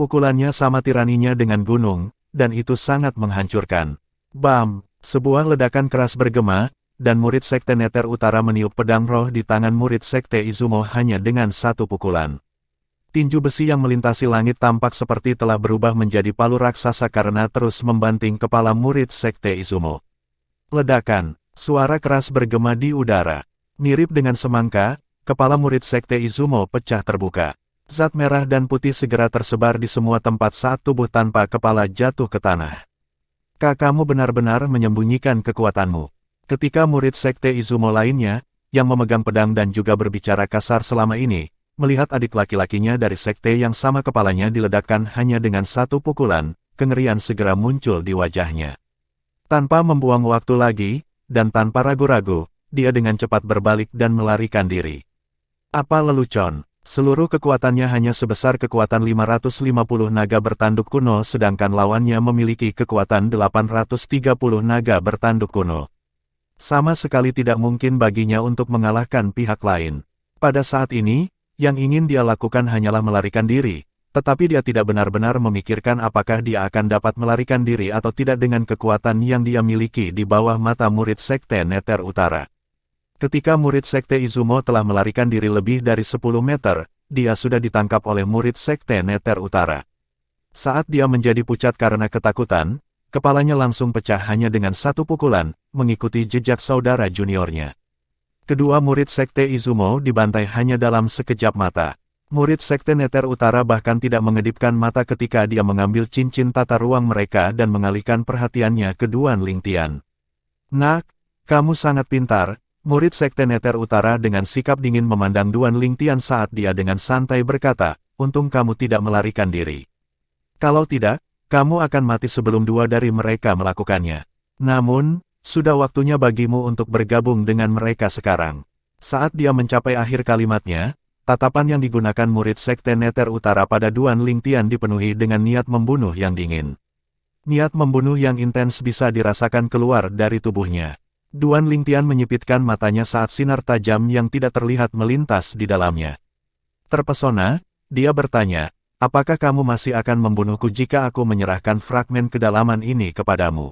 Pukulannya sama tiraninya dengan gunung, dan itu sangat menghancurkan. Bam! Sebuah ledakan keras bergema, dan murid Sekte Nether Utara meniup pedang roh di tangan murid Sekte Izumo hanya dengan satu pukulan. Tinju besi yang melintasi langit tampak seperti telah berubah menjadi palu raksasa karena terus membanting kepala murid Sekte Izumo. Ledakan! Suara keras bergema di udara. Mirip dengan semangka, kepala murid Sekte Izumo pecah terbuka. Zat merah dan putih segera tersebar di semua tempat saat tubuh tanpa kepala jatuh ke tanah. Kamu benar-benar menyembunyikan kekuatanmu. Ketika murid Sekte Izumo lainnya, yang memegang pedang dan juga berbicara kasar selama ini, melihat adik laki-lakinya dari sekte yang sama kepalanya diledakkan hanya dengan satu pukulan, kengerian segera muncul di wajahnya. Tanpa membuang waktu lagi, dan tanpa ragu-ragu, dia dengan cepat berbalik dan melarikan diri. Apa lelucon? Seluruh kekuatannya hanya sebesar kekuatan 550 naga bertanduk kuno sedangkan lawannya memiliki kekuatan 830 naga bertanduk kuno. Sama sekali tidak mungkin baginya untuk mengalahkan pihak lain. Pada saat ini, yang ingin dia lakukan hanyalah melarikan diri, tetapi dia tidak benar-benar memikirkan apakah dia akan dapat melarikan diri atau tidak dengan kekuatan yang dia miliki di bawah mata murid Sekte Nether Utara. Ketika murid Sekte Izumo telah melarikan diri lebih dari 10 meter, dia sudah ditangkap oleh murid Sekte Nether Utara. Saat dia menjadi pucat karena ketakutan, kepalanya langsung pecah hanya dengan satu pukulan, mengikuti jejak saudara juniornya. Kedua murid Sekte Izumo dibantai hanya dalam sekejap mata. Murid Sekte Nether Utara bahkan tidak mengedipkan mata ketika dia mengambil cincin tata ruang mereka dan mengalihkan perhatiannya ke Duan Lingtian. "Nak, kamu sangat pintar," murid Sekte Nether Utara dengan sikap dingin memandang Duan Lingtian saat dia dengan santai berkata, "Untung kamu tidak melarikan diri. Kalau tidak, kamu akan mati sebelum dua dari mereka melakukannya. Namun, sudah waktunya bagimu untuk bergabung dengan mereka sekarang." Saat dia mencapai akhir kalimatnya, tatapan yang digunakan murid Sekte Nether Utara pada Duan Lingtian dipenuhi dengan niat membunuh yang dingin. Niat membunuh yang intens bisa dirasakan keluar dari tubuhnya. Duan Lingtian menyipitkan matanya saat sinar tajam yang tidak terlihat melintas di dalamnya. Terpesona, dia bertanya, "Apakah kamu masih akan membunuhku jika aku menyerahkan fragmen kedalaman ini kepadamu?"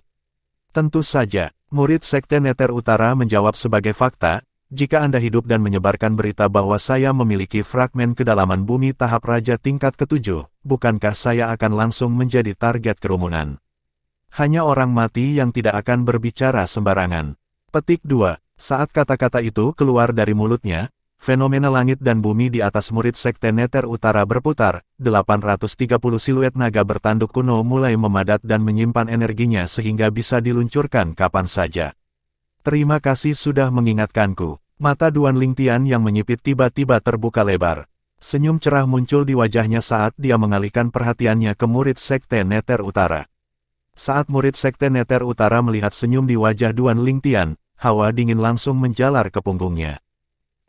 "Tentu saja," murid Sekte Nether Utara menjawab sebagai fakta, "jika Anda hidup dan menyebarkan berita bahwa saya memiliki fragmen kedalaman bumi tahap Raja tingkat ke-7, bukankah saya akan langsung menjadi target kerumunan? Hanya orang mati yang tidak akan berbicara sembarangan." Petik 2. Saat kata-kata itu keluar dari mulutnya, fenomena langit dan bumi di atas murid Sekte Nether Utara berputar, 830 siluet naga bertanduk kuno mulai memadat dan menyimpan energinya sehingga bisa diluncurkan kapan saja. "Terima kasih sudah mengingatkanku." Mata Duan Lingtian yang menyipit tiba-tiba terbuka lebar. Senyum cerah muncul di wajahnya saat dia mengalihkan perhatiannya ke murid Sekte Nether Utara. Saat murid Sekte Nether Utara melihat senyum di wajah Duan Lingtian, hawa dingin langsung menjalar ke punggungnya.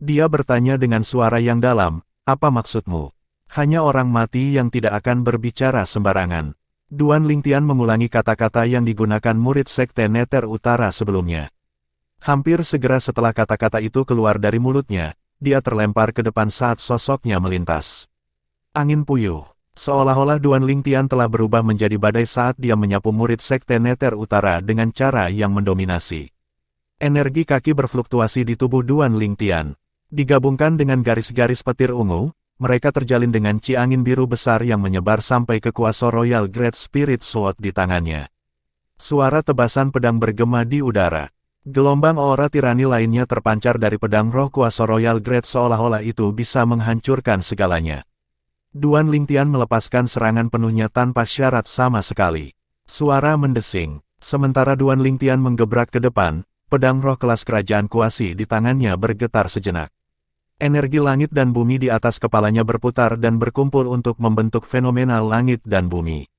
Dia bertanya dengan suara yang dalam, "Apa maksudmu? Hanya orang mati yang tidak akan berbicara sembarangan." Duan Lingtian mengulangi kata-kata yang digunakan murid Sekte Nether Utara sebelumnya. Hampir segera setelah kata-kata itu keluar dari mulutnya, dia terlempar ke depan saat sosoknya melintas. Angin puyuh. Seolah-olah Duan Lingtian telah berubah menjadi badai saat dia menyapu murid Sekte Nether Utara dengan cara yang mendominasi. Energi kaki berfluktuasi di tubuh Duan Lingtian. Digabungkan dengan garis-garis petir ungu, mereka terjalin dengan ci angin biru besar yang menyebar sampai ke kuasa Royal Great Spirit Sword di tangannya. Suara tebasan pedang bergema di udara. Gelombang aura tirani lainnya terpancar dari pedang roh kuasa Royal Great seolah-olah itu bisa menghancurkan segalanya. Duan Lingtian melepaskan serangan penuhnya tanpa syarat sama sekali. Suara mendesing. Sementara Duan Lingtian menggebrak ke depan, pedang roh kelas kerajaan kuasi di tangannya bergetar sejenak. Energi langit dan bumi di atas kepalanya berputar dan berkumpul untuk membentuk fenomena langit dan bumi.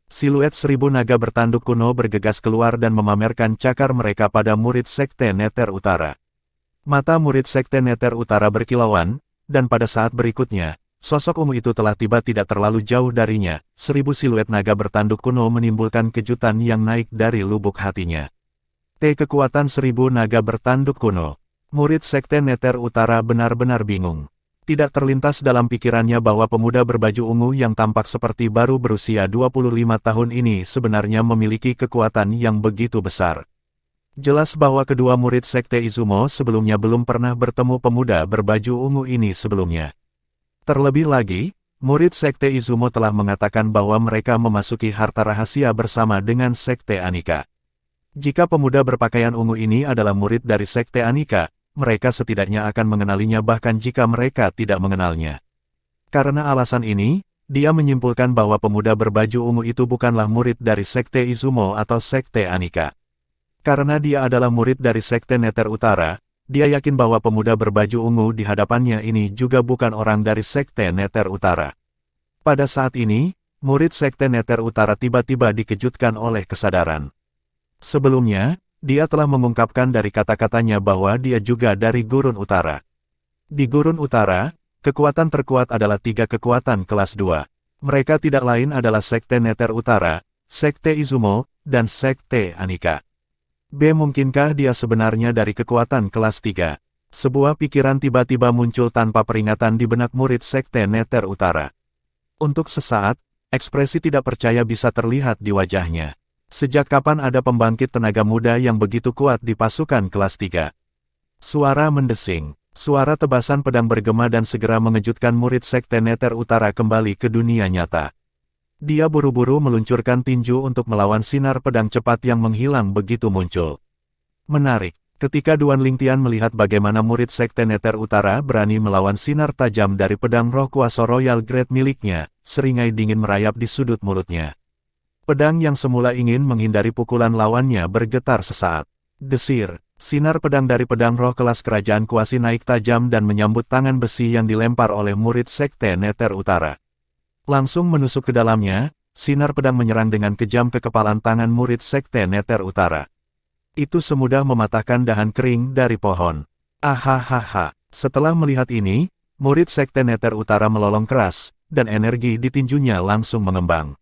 Siluet 1000 naga bertanduk kuno bergegas keluar dan memamerkan cakar mereka pada murid Sekte Nether Utara. Mata murid Sekte Nether Utara berkilauan, dan pada saat berikutnya, sosok ungu itu telah tiba tidak terlalu jauh darinya. 1000 siluet naga bertanduk kuno menimbulkan kejutan yang naik dari lubuk hatinya. Kekuatan 1000 naga bertanduk kuno. Murid Sekte Nether Utara benar-benar bingung. Tidak terlintas dalam pikirannya bahwa pemuda berbaju ungu yang tampak seperti baru berusia 25 tahun ini sebenarnya memiliki kekuatan yang begitu besar. Jelas bahwa kedua murid Sekte Izumo sebelumnya belum pernah bertemu pemuda berbaju ungu ini sebelumnya. Terlebih lagi, murid Sekte Izumo telah mengatakan bahwa mereka memasuki harta rahasia bersama dengan Sekte Anika. Jika pemuda berpakaian ungu ini adalah murid dari Sekte Anika, mereka setidaknya akan mengenalinya bahkan jika mereka tidak mengenalnya. Karena alasan ini, dia menyimpulkan bahwa pemuda berbaju ungu itu bukanlah murid dari Sekte Izumo atau Sekte Anika. Karena dia adalah murid dari Sekte Nether Utara, dia yakin bahwa pemuda berbaju ungu di hadapannya ini juga bukan orang dari Sekte Nether Utara. Pada saat ini, murid Sekte Nether Utara tiba-tiba dikejutkan oleh kesadaran. Sebelumnya, dia telah mengungkapkan dari kata-katanya bahwa dia juga dari Gurun Utara. Di Gurun Utara, kekuatan terkuat adalah 3 kekuatan kelas 2. Mereka tidak lain adalah Sekte Nether Utara, Sekte Izumo, dan Sekte Anika. Mungkinkah dia sebenarnya dari kekuatan kelas 3? Sebuah pikiran tiba-tiba muncul tanpa peringatan di benak murid Sekte Nether Utara. Untuk sesaat, ekspresi tidak percaya bisa terlihat di wajahnya. Sejak kapan ada pembangkit tenaga muda yang begitu kuat di pasukan kelas 3? Suara mendesing. Suara tebasan pedang bergema dan segera mengejutkan murid Sekte Nether Utara kembali ke dunia nyata. Dia buru-buru meluncurkan tinju untuk melawan sinar pedang cepat yang menghilang begitu muncul. Menarik, ketika Duan Lingtian melihat bagaimana murid Sekte Nether Utara berani melawan sinar tajam dari pedang roh kuasa Royal Great miliknya, seringai dingin merayap di sudut mulutnya. Pedang yang semula ingin menghindari pukulan lawannya bergetar sesaat. Desir, sinar pedang dari pedang roh kelas kerajaan kuasi naik tajam dan menyambut tangan besi yang dilempar oleh murid Sekte Nether Utara. Langsung menusuk ke dalamnya, sinar pedang menyerang dengan kejam ke kepalan tangan murid Sekte Nether Utara. Itu semudah mematahkan dahan kering dari pohon. Ahahaha, setelah melihat ini, murid Sekte Nether Utara melolong keras, dan energi di tinjunya langsung mengembang.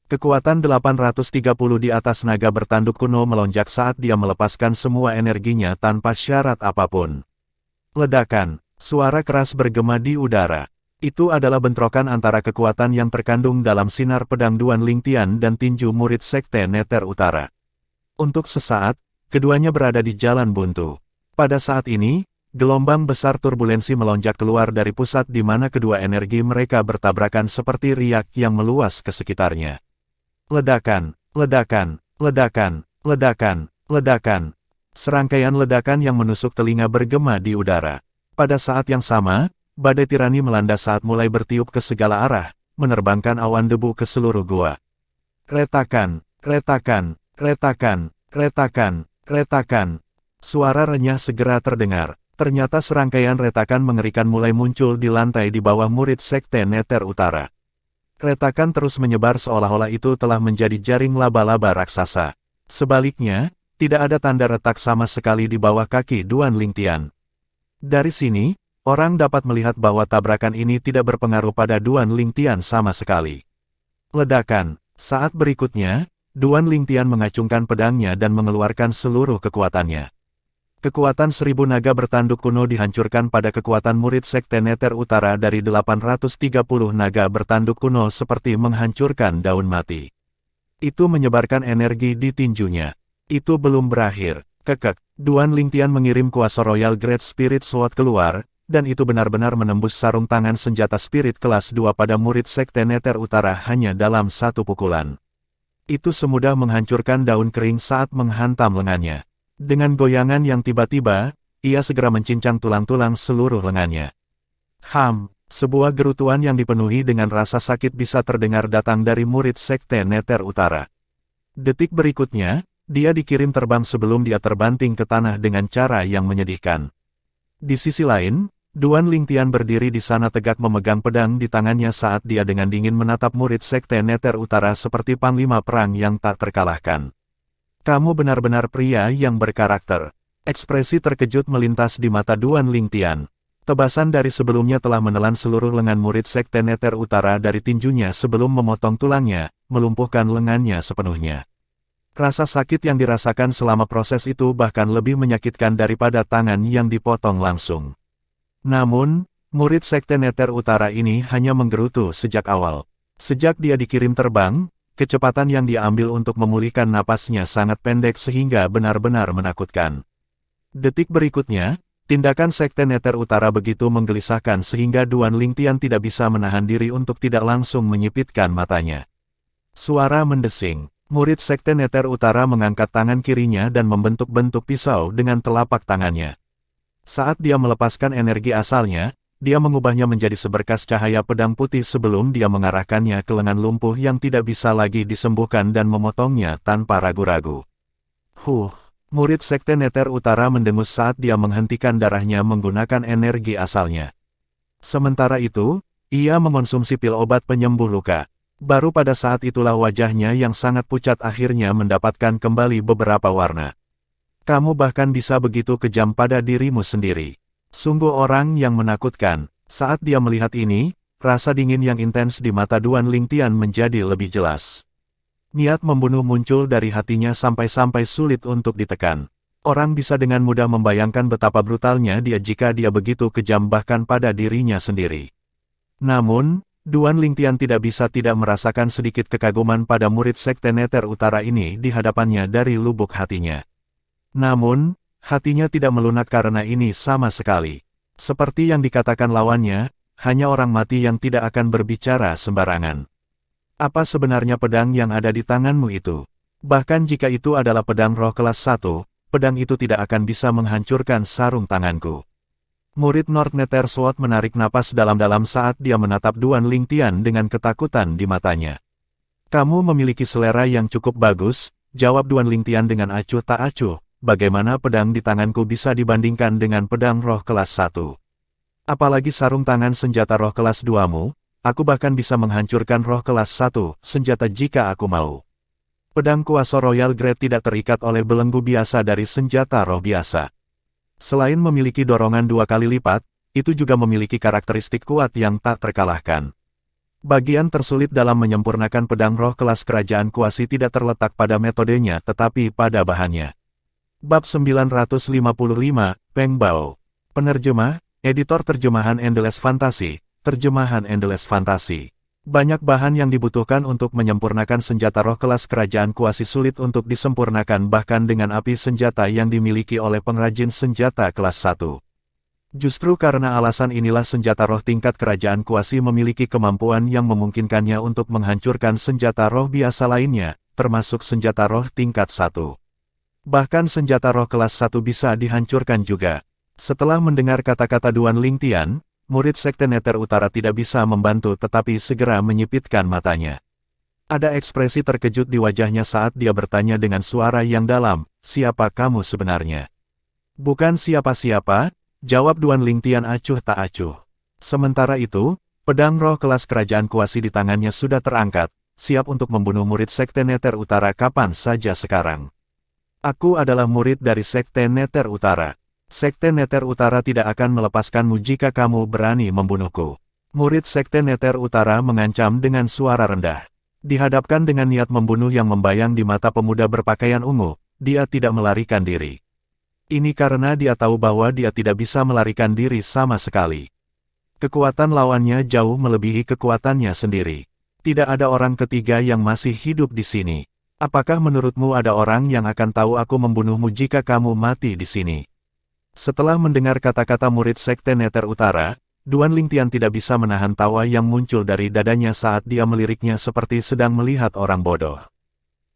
Kekuatan 830 di atas naga bertanduk kuno melonjak saat dia melepaskan semua energinya tanpa syarat apapun. Ledakan, suara keras bergema di udara. Itu adalah bentrokan antara kekuatan yang terkandung dalam sinar pedang Duan Lingtian dan tinju murid Sekte Nether Utara. Untuk sesaat, keduanya berada di jalan buntu. Pada saat ini, gelombang besar turbulensi melonjak keluar dari pusat di mana kedua energi mereka bertabrakan seperti riak yang meluas ke sekitarnya. Ledakan, ledakan, ledakan, ledakan, ledakan. Serangkaian ledakan yang menusuk telinga bergema di udara. Pada saat yang sama, badai tirani melanda saat mulai bertiup ke segala arah, menerbangkan awan debu ke seluruh gua. Retakan, retakan, retakan, retakan, retakan. Suara renyah segera terdengar. Ternyata serangkaian retakan mengerikan mulai muncul di lantai di bawah murid Sekte Nether Utara. Retakan terus menyebar seolah-olah itu telah menjadi jaring laba-laba raksasa. Sebaliknya, tidak ada tanda retak sama sekali di bawah kaki Duan Lingtian. Dari sini, orang dapat melihat bahwa tabrakan ini tidak berpengaruh pada Duan Lingtian sama sekali. Ledakan. Saat berikutnya, Duan Lingtian mengacungkan pedangnya dan mengeluarkan seluruh kekuatannya. Kekuatan 1000 naga bertanduk kuno dihancurkan pada kekuatan murid Sekte Nether Utara dari 830 naga bertanduk kuno seperti menghancurkan daun mati. Itu menyebarkan energi di tinjunya. Itu belum berakhir. Kekek, Duan Lingtian mengirim kuasa Royal Great Spirit Sword keluar, dan itu benar-benar menembus sarung tangan senjata spirit kelas 2 pada murid Sekte Nether Utara hanya dalam satu pukulan. Itu semudah menghancurkan daun kering saat menghantam lengannya. Dengan goyangan yang tiba-tiba, ia segera mencincang tulang-tulang seluruh lengannya. Sebuah gerutuan yang dipenuhi dengan rasa sakit bisa terdengar datang dari murid Sekte Nether Utara. Detik berikutnya, dia dikirim terbang sebelum dia terbanting ke tanah dengan cara yang menyedihkan. Di sisi lain, Duan Lingtian berdiri di sana tegak memegang pedang di tangannya saat dia dengan dingin menatap murid Sekte Nether Utara seperti panglima perang yang tak terkalahkan. Kamu benar-benar pria yang berkarakter. Ekspresi terkejut melintas di mata Duan Lingtian. Tebasan dari sebelumnya telah menelan seluruh lengan murid Sekte Nether Utara dari tinjunya sebelum memotong tulangnya, melumpuhkan lengannya sepenuhnya. Rasa sakit yang dirasakan selama proses itu bahkan lebih menyakitkan daripada tangan yang dipotong langsung. Namun, murid Sekte Nether Utara ini hanya menggerutu sejak awal. Sejak dia dikirim terbang, kecepatan yang dia ambil untuk memulihkan napasnya sangat pendek sehingga benar-benar menakutkan. Detik berikutnya, tindakan Sekte Nether Utara begitu menggelisahkan sehingga Duan Lingtian tidak bisa menahan diri untuk tidak langsung menyipitkan matanya. Suara mendesing. Murid Sekte Nether Utara mengangkat tangan kirinya dan membentuk-bentuk pisau dengan telapak tangannya. Saat dia melepaskan energi asalnya, dia mengubahnya menjadi seberkas cahaya pedang putih sebelum dia mengarahkannya ke lengan lumpuh yang tidak bisa lagi disembuhkan dan memotongnya tanpa ragu-ragu. Murid Sekte Nether Utara mendengus saat dia menghentikan darahnya menggunakan energi asalnya. Sementara itu, ia mengonsumsi pil obat penyembuh luka. Baru pada saat itulah wajahnya yang sangat pucat akhirnya mendapatkan kembali beberapa warna. Kamu bahkan bisa begitu kejam pada dirimu sendiri. Sungguh orang yang menakutkan. Saat dia melihat ini, rasa dingin yang intens di mata Duan Lingtian menjadi lebih jelas. Niat membunuh muncul dari hatinya sampai-sampai sulit untuk ditekan. Orang bisa dengan mudah membayangkan betapa brutalnya dia jika dia begitu kejam bahkan pada dirinya sendiri. Namun, Duan Lingtian tidak bisa tidak merasakan sedikit kekaguman pada murid Sekte Nether Utara ini di hadapannya dari lubuk hatinya. Namun, Hatinya tidak melunak karena ini sama sekali. Seperti yang dikatakan lawannya, hanya orang mati yang tidak akan berbicara sembarangan. Apa sebenarnya pedang yang ada di tanganmu itu? Bahkan jika itu adalah pedang roh kelas 1, pedang itu tidak akan bisa menghancurkan sarung tanganku. Murid Nordneter Sword menarik napas dalam-dalam saat dia menatap Duan Lingtian dengan ketakutan di matanya. Kamu memiliki selera yang cukup bagus, jawab Duan Lingtian dengan acuh tak acuh. Bagaimana pedang di tanganku bisa dibandingkan dengan pedang roh kelas 1? Apalagi sarung tangan senjata roh kelas 2-mu, aku bahkan bisa menghancurkan roh kelas 1 senjata jika aku mau. Pedang kuasa Royal Grade tidak terikat oleh belenggu biasa dari senjata roh biasa. Selain memiliki dorongan 2 kali lipat, itu juga memiliki karakteristik kuat yang tak terkalahkan. Bagian tersulit dalam menyempurnakan pedang roh kelas kerajaan kuasi tidak terletak pada metodenya tetapi pada bahannya. Bab 955, Peng Bao. Penerjemah, Editor Terjemahan Endless Fantasy, Terjemahan Endless Fantasy. Banyak bahan yang dibutuhkan untuk menyempurnakan senjata roh kelas kerajaan kuasi sulit untuk disempurnakan bahkan dengan api senjata yang dimiliki oleh pengrajin senjata kelas 1. Justru karena alasan inilah senjata roh tingkat kerajaan kuasi memiliki kemampuan yang memungkinkannya untuk menghancurkan senjata roh biasa lainnya, termasuk senjata roh tingkat 1. Bahkan senjata roh kelas 1 bisa dihancurkan juga. Setelah mendengar kata-kata Duan Lingtian, murid Sekte Nether Utara tidak bisa membantu tetapi segera menyipitkan matanya. Ada ekspresi terkejut di wajahnya saat dia bertanya dengan suara yang dalam, siapa kamu sebenarnya? Bukan siapa-siapa, jawab Duan Lingtian acuh tak acuh. Sementara itu, pedang roh kelas kerajaan kuasi di tangannya sudah terangkat, siap untuk membunuh murid Sekte Nether Utara kapan saja sekarang. Aku adalah murid dari Sekte Nether Utara. Sekte Nether Utara tidak akan melepaskanmu jika kamu berani membunuhku. Murid Sekte Nether Utara mengancam dengan suara rendah. Dihadapkan dengan niat membunuh yang membayang di mata pemuda berpakaian ungu, dia tidak melarikan diri. Ini karena dia tahu bahwa dia tidak bisa melarikan diri sama sekali. Kekuatan lawannya jauh melebihi kekuatannya sendiri. Tidak ada orang ketiga yang masih hidup di sini. Apakah menurutmu ada orang yang akan tahu aku membunuhmu jika kamu mati di sini? Setelah mendengar kata-kata murid Sekte Nether Utara, Duan Lingtian tidak bisa menahan tawa yang muncul dari dadanya saat dia meliriknya seperti sedang melihat orang bodoh.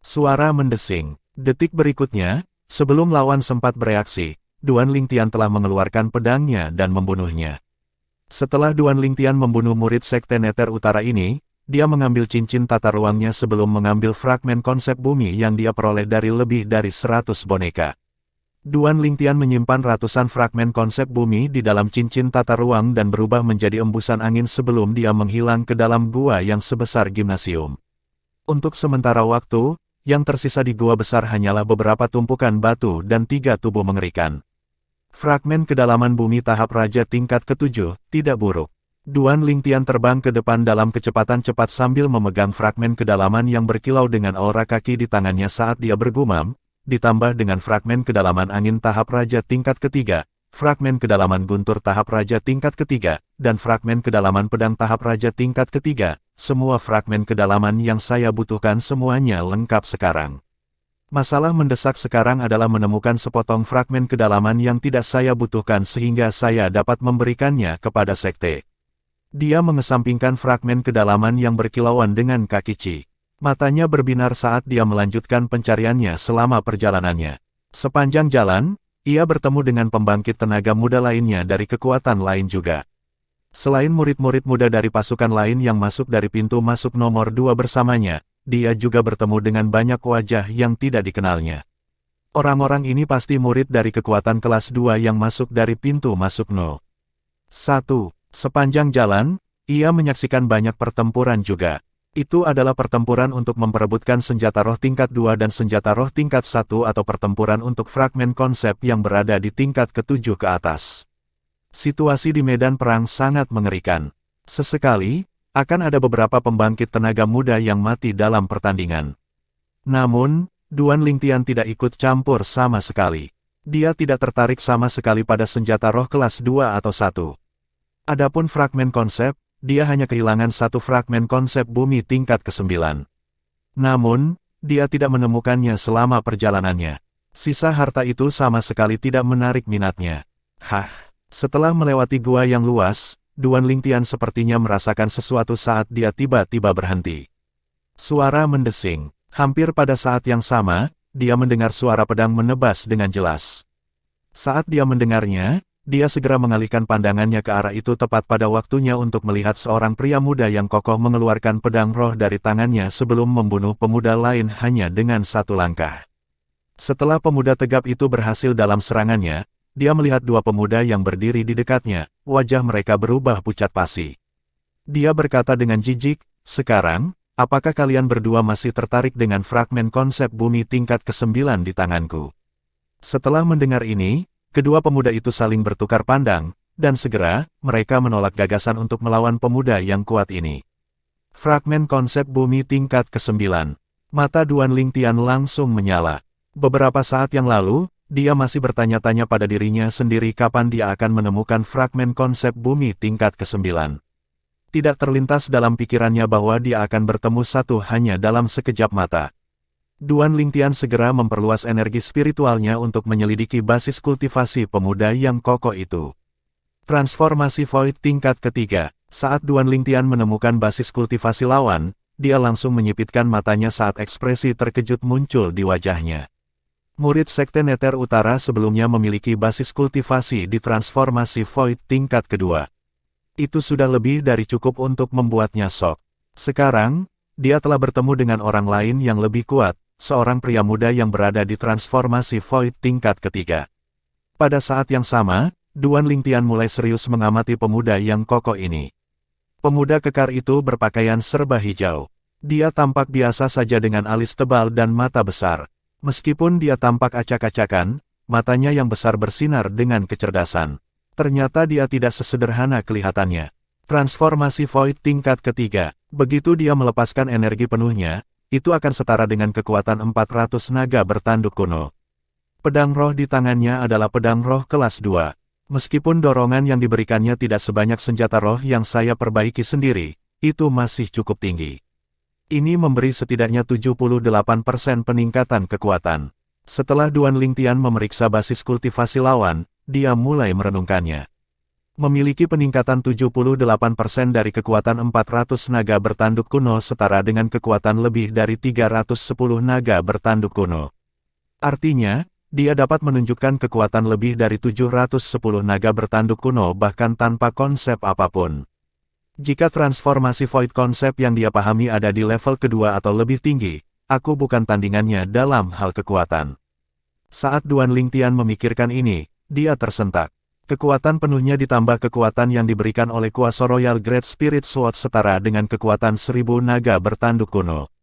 Suara mendesing. Detik berikutnya, sebelum lawan sempat bereaksi, Duan Lingtian telah mengeluarkan pedangnya dan membunuhnya. Setelah Duan Lingtian membunuh murid Sekte Nether Utara ini, dia mengambil cincin tata ruangnya sebelum mengambil fragmen konsep bumi yang dia peroleh dari lebih dari 100 boneka. Duan Lingtian menyimpan ratusan fragmen konsep bumi di dalam cincin tata ruang dan berubah menjadi embusan angin sebelum dia menghilang ke dalam gua yang sebesar gimnasium. Untuk sementara waktu, yang tersisa di gua besar hanyalah beberapa tumpukan batu dan 3 tubuh mengerikan. Fragmen kedalaman bumi tahap Raja tingkat ke-7, tidak buruk. Duan Lingtian terbang ke depan dalam kecepatan cepat sambil memegang fragmen kedalaman yang berkilau dengan aura kaki di tangannya saat dia bergumam, ditambah dengan fragmen kedalaman angin tahap Raja tingkat ketiga, fragmen kedalaman guntur tahap Raja tingkat ketiga, dan fragmen kedalaman pedang tahap Raja tingkat ketiga, semua fragmen kedalaman yang saya butuhkan semuanya lengkap sekarang. Masalah mendesak sekarang adalah menemukan sepotong fragmen kedalaman yang tidak saya butuhkan sehingga saya dapat memberikannya kepada sekte. Dia mengesampingkan fragmen kedalaman yang berkilauan dengan kaki Ci. Matanya berbinar saat dia melanjutkan pencariannya selama perjalanannya. Sepanjang jalan, ia bertemu dengan pembangkit tenaga muda lainnya dari kekuatan lain juga. Selain murid-murid muda dari pasukan lain yang masuk dari pintu masuk nomor 2 bersamanya, dia juga bertemu dengan banyak wajah yang tidak dikenalnya. Orang-orang ini pasti murid dari kekuatan kelas 2 yang masuk dari pintu masuk No. 1. Sepanjang jalan, ia menyaksikan banyak pertempuran juga. Itu adalah pertempuran untuk memperebutkan senjata roh tingkat 2 dan senjata roh tingkat 1 atau pertempuran untuk fragmen konsep yang berada di tingkat ke-7 ke atas. Situasi di medan perang sangat mengerikan. Sesekali, akan ada beberapa pembangkit tenaga muda yang mati dalam pertandingan. Namun, Duan Lingtian tidak ikut campur sama sekali. Dia tidak tertarik sama sekali pada senjata roh kelas 2 atau 1. Adapun fragmen konsep, dia hanya kehilangan 1 fragmen konsep bumi tingkat ke-9. Namun, dia tidak menemukannya selama perjalanannya. Sisa harta itu sama sekali tidak menarik minatnya. Hah, setelah melewati gua yang luas, Duan Lingtian sepertinya merasakan sesuatu saat dia tiba-tiba berhenti. Suara mendesing. Hampir pada saat yang sama, dia mendengar suara pedang menebas dengan jelas. Saat dia mendengarnya, dia segera mengalihkan pandangannya ke arah itu tepat pada waktunya untuk melihat seorang pria muda yang kokoh mengeluarkan pedang roh dari tangannya sebelum membunuh pemuda lain hanya dengan satu langkah. Setelah pemuda tegap itu berhasil dalam serangannya, dia melihat dua pemuda yang berdiri di dekatnya, wajah mereka berubah pucat pasi. Dia berkata dengan jijik, "Sekarang, apakah kalian berdua masih tertarik dengan fragmen konsep bumi tingkat ke-9 di tanganku?" Setelah mendengar ini, kedua pemuda itu saling bertukar pandang, dan segera, mereka menolak gagasan untuk melawan pemuda yang kuat ini. Fragmen konsep bumi tingkat ke-9. Mata Duan Lingtian langsung menyala. Beberapa saat yang lalu, dia masih bertanya-tanya pada dirinya sendiri kapan dia akan menemukan fragmen konsep bumi tingkat ke-9. Tidak terlintas dalam pikirannya bahwa dia akan bertemu satu hanya dalam sekejap mata. Duan Lingtian segera memperluas energi spiritualnya untuk menyelidiki basis kultivasi pemuda yang kokoh itu. Transformasi Void tingkat ketiga. Saat Duan Lingtian menemukan basis kultivasi lawan, dia langsung menyipitkan matanya saat ekspresi terkejut muncul di wajahnya. Murid Sekte Nether Utara sebelumnya memiliki basis kultivasi di transformasi Void tingkat kedua. Itu sudah lebih dari cukup untuk membuatnya shock. Sekarang, dia telah bertemu dengan orang lain yang lebih kuat, seorang pria muda yang berada di transformasi Void tingkat ketiga. Pada saat yang sama, Duan Lingtian mulai serius mengamati pemuda yang kokoh ini. Pemuda kekar itu berpakaian serba hijau. Dia tampak biasa saja dengan alis tebal dan mata besar. Meskipun dia tampak acak-acakan, matanya yang besar bersinar dengan kecerdasan. Ternyata dia tidak sesederhana kelihatannya. Transformasi Void tingkat ketiga. Begitu dia melepaskan energi penuhnya, itu akan setara dengan kekuatan 400 naga bertanduk kuno. Pedang roh di tangannya adalah pedang roh kelas 2. Meskipun dorongan yang diberikannya tidak sebanyak senjata roh yang saya perbaiki sendiri, itu masih cukup tinggi. Ini memberi setidaknya 78% peningkatan kekuatan. Setelah Duan Lingtian memeriksa basis kultivasi lawan, dia mulai merenungkannya. Memiliki peningkatan 78% dari kekuatan 400 naga bertanduk kuno setara dengan kekuatan lebih dari 310 naga bertanduk kuno. Artinya, dia dapat menunjukkan kekuatan lebih dari 710 naga bertanduk kuno bahkan tanpa konsep apapun. Jika transformasi Void konsep yang dia pahami ada di level kedua atau lebih tinggi, aku bukan tandingannya dalam hal kekuatan. Saat Duan Lingtian memikirkan ini, dia tersentak. Kekuatan penuhnya ditambah kekuatan yang diberikan oleh kuasa Royal Great Spirit Sword setara dengan kekuatan 1000 naga bertanduk kuno.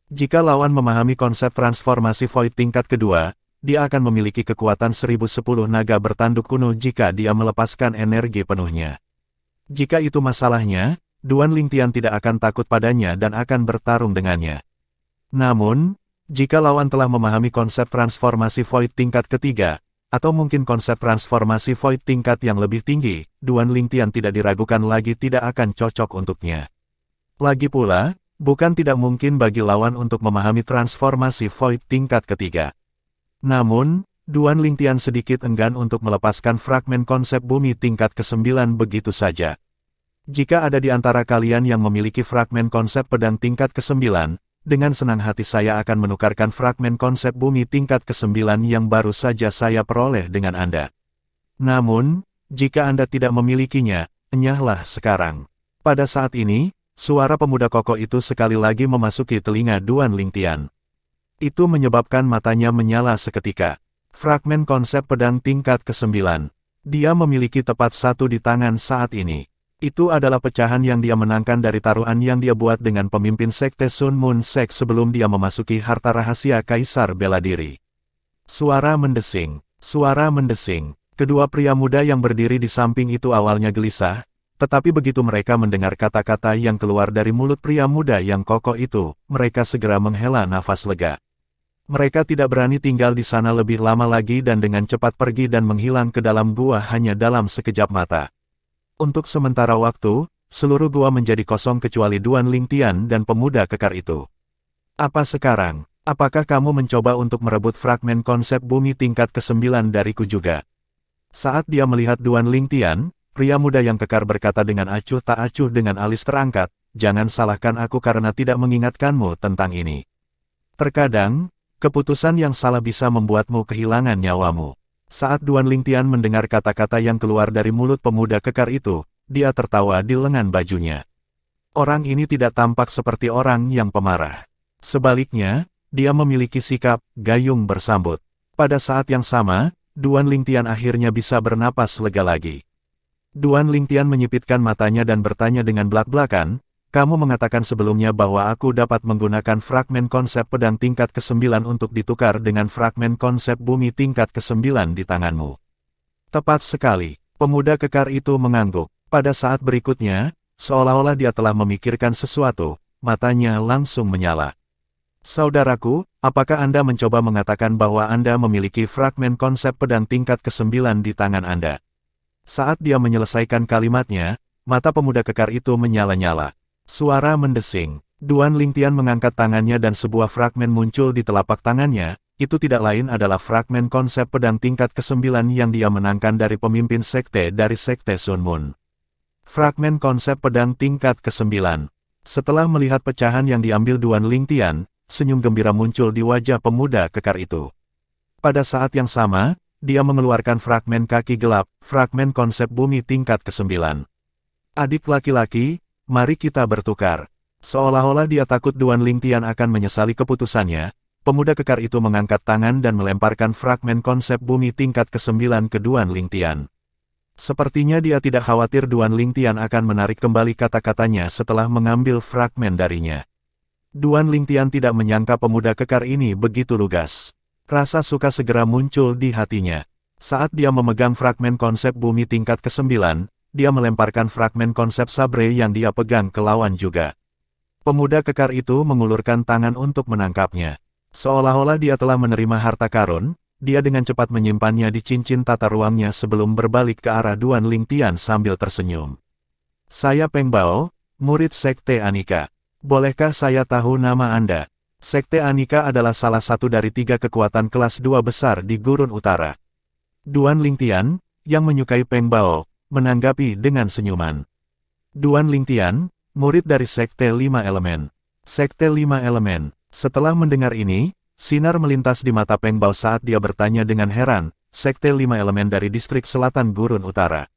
Jika lawan memahami konsep transformasi Void tingkat kedua, dia akan memiliki kekuatan 1010 naga bertanduk kuno jika dia melepaskan energi penuhnya. Jika itu masalahnya, Duan Lingtian tidak akan takut padanya dan akan bertarung dengannya. Namun, jika lawan telah memahami konsep transformasi Void tingkat ketiga, atau mungkin konsep transformasi Void tingkat yang lebih tinggi, Duan Lingtian tidak diragukan lagi tidak akan cocok untuknya. Lagi pula, bukan tidak mungkin bagi lawan untuk memahami transformasi Void tingkat ketiga. Namun, Duan Lingtian sedikit enggan untuk melepaskan fragmen konsep bumi tingkat ke-9 begitu saja. Jika ada di antara kalian yang memiliki fragmen konsep pedang tingkat ke-9, dengan senang hati saya akan menukarkan fragmen konsep bumi tingkat ke-9 yang baru saja saya peroleh dengan Anda. Namun, jika Anda tidak memilikinya, enyahlah sekarang. Pada saat ini, suara pemuda kokoh itu sekali lagi memasuki telinga Duan Lingtian. Itu menyebabkan matanya menyala seketika. Fragmen konsep pedang tingkat ke-9. Dia memiliki tepat satu di tangan saat ini. Itu adalah pecahan yang dia menangkan dari taruhan yang dia buat dengan pemimpin Sekte Sun Moon Sek sebelum dia memasuki harta rahasia Kaisar Bela Diri. Suara mendesing. Suara mendesing. Kedua pria muda yang berdiri di samping itu awalnya gelisah, tetapi begitu mereka mendengar kata-kata yang keluar dari mulut pria muda yang kokoh itu, mereka segera menghela nafas lega. Mereka tidak berani tinggal di sana lebih lama lagi dan dengan cepat pergi dan menghilang ke dalam gua hanya dalam sekejap mata. Untuk sementara waktu, seluruh gua menjadi kosong kecuali Duan Lingtian dan pemuda kekar itu. Apa sekarang? Apakah kamu mencoba untuk merebut fragmen konsep bumi tingkat ke-9 dariku juga? Saat dia melihat Duan Lingtian, pria muda yang kekar berkata dengan acuh tak acuh dengan alis terangkat, jangan salahkan aku karena tidak mengingatkanmu tentang ini. Terkadang, keputusan yang salah bisa membuatmu kehilangan nyawamu. Saat Duan Lingtian mendengar kata-kata yang keluar dari mulut pemuda kekar itu, dia tertawa di lengan bajunya. Orang ini tidak tampak seperti orang yang pemarah. Sebaliknya, dia memiliki sikap gayung bersambut. Pada saat yang sama, Duan Lingtian akhirnya bisa bernapas lega lagi. Duan Lingtian menyipitkan matanya dan bertanya dengan belak-belakan, kamu mengatakan sebelumnya bahwa aku dapat menggunakan fragmen konsep pedang tingkat ke-9 untuk ditukar dengan fragmen konsep bumi tingkat ke-9 di tanganmu. Tepat sekali, pemuda kekar itu mengangguk. Pada saat berikutnya, seolah-olah dia telah memikirkan sesuatu, matanya langsung menyala. Saudaraku, apakah Anda mencoba mengatakan bahwa Anda memiliki fragmen konsep pedang tingkat ke-9 di tangan Anda? Saat dia menyelesaikan kalimatnya, mata pemuda kekar itu menyala-nyala. Suara mendesing. Duan Lingtian mengangkat tangannya dan sebuah fragmen muncul di telapak tangannya, itu tidak lain adalah fragmen konsep pedang tingkat ke-9 yang dia menangkan dari pemimpin sekte dari sekte Sun Moon. Fragmen konsep pedang tingkat ke-9. Setelah melihat pecahan yang diambil Duan Lingtian, senyum gembira muncul di wajah pemuda kekar itu. Pada saat yang sama, dia mengeluarkan fragmen kaki gelap, fragmen konsep bumi tingkat ke-9. Adik laki-laki, mari kita bertukar. Seolah-olah dia takut Duan Lingtian akan menyesali keputusannya, pemuda kekar itu mengangkat tangan dan melemparkan fragmen konsep bumi tingkat ke-9 ke Duan Lingtian. Sepertinya dia tidak khawatir Duan Lingtian akan menarik kembali kata-katanya setelah mengambil fragmen darinya. Duan Lingtian tidak menyangka pemuda kekar ini begitu lugas. Rasa suka segera muncul di hatinya. Saat dia memegang fragmen konsep bumi tingkat ke-9, dia melemparkan fragmen konsep sabre yang dia pegang ke lawan juga. Pemuda kekar itu mengulurkan tangan untuk menangkapnya. Seolah-olah dia telah menerima harta karun, dia dengan cepat menyimpannya di cincin tata ruangnya sebelum berbalik ke arah Duan Lingtian sambil tersenyum. Saya Peng Bao, murid Sekte Anika. Bolehkah saya tahu nama Anda? Sekte Anika adalah salah satu dari 3 kekuatan kelas 2 besar di Gurun Utara. Duan Lingtian, yang menyukai Peng Bao, menanggapi dengan senyuman. Duan Lingtian, murid dari Sekte 5 Elemen. Sekte 5 Elemen. Setelah mendengar ini, sinar melintas di mata Peng Bao saat dia bertanya dengan heran, Sekte 5 Elemen dari distrik selatan Gurun Utara.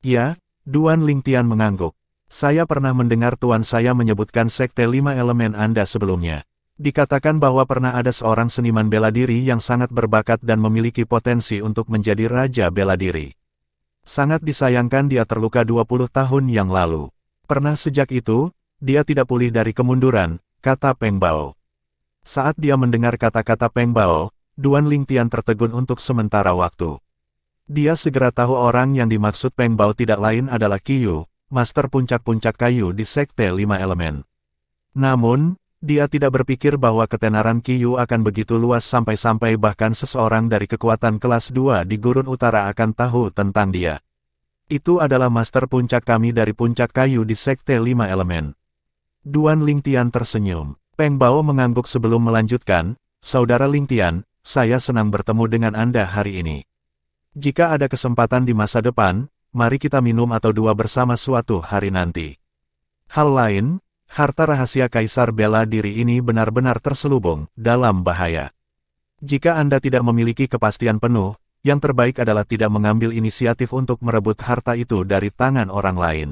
Ya, Duan Lingtian mengangguk. Saya pernah mendengar tuan saya menyebutkan Sekte 5 Elemen Anda sebelumnya. Dikatakan bahwa pernah ada seorang seniman bela diri yang sangat berbakat dan memiliki potensi untuk menjadi raja bela diri. Sangat disayangkan dia terluka 20 tahun yang lalu. Pernah sejak itu, dia tidak pulih dari kemunduran, kata Peng Bao. Saat dia mendengar kata-kata Peng Bao, Duan Lingtian tertegun untuk sementara waktu. Dia segera tahu orang yang dimaksud Peng Bao tidak lain adalah Qiyu, master puncak-puncak kayu di Sekte 5 Elemen. Namun, dia tidak berpikir bahwa ketenaran Qiyu akan begitu luas sampai-sampai bahkan seseorang dari kekuatan kelas 2 di Gurun Utara akan tahu tentang dia. Itu adalah master puncak kami dari puncak kayu di Sekte 5 Elemen. Duan Lingtian tersenyum. Peng Bao mengangguk sebelum melanjutkan, Saudara Lingtian, saya senang bertemu dengan Anda hari ini. Jika ada kesempatan di masa depan, mari kita minum atau dua bersama suatu hari nanti. Hal lain, harta rahasia Kaisar bela diri ini benar-benar terselubung dalam bahaya. Jika Anda tidak memiliki kepastian penuh, yang terbaik adalah tidak mengambil inisiatif untuk merebut harta itu dari tangan orang lain.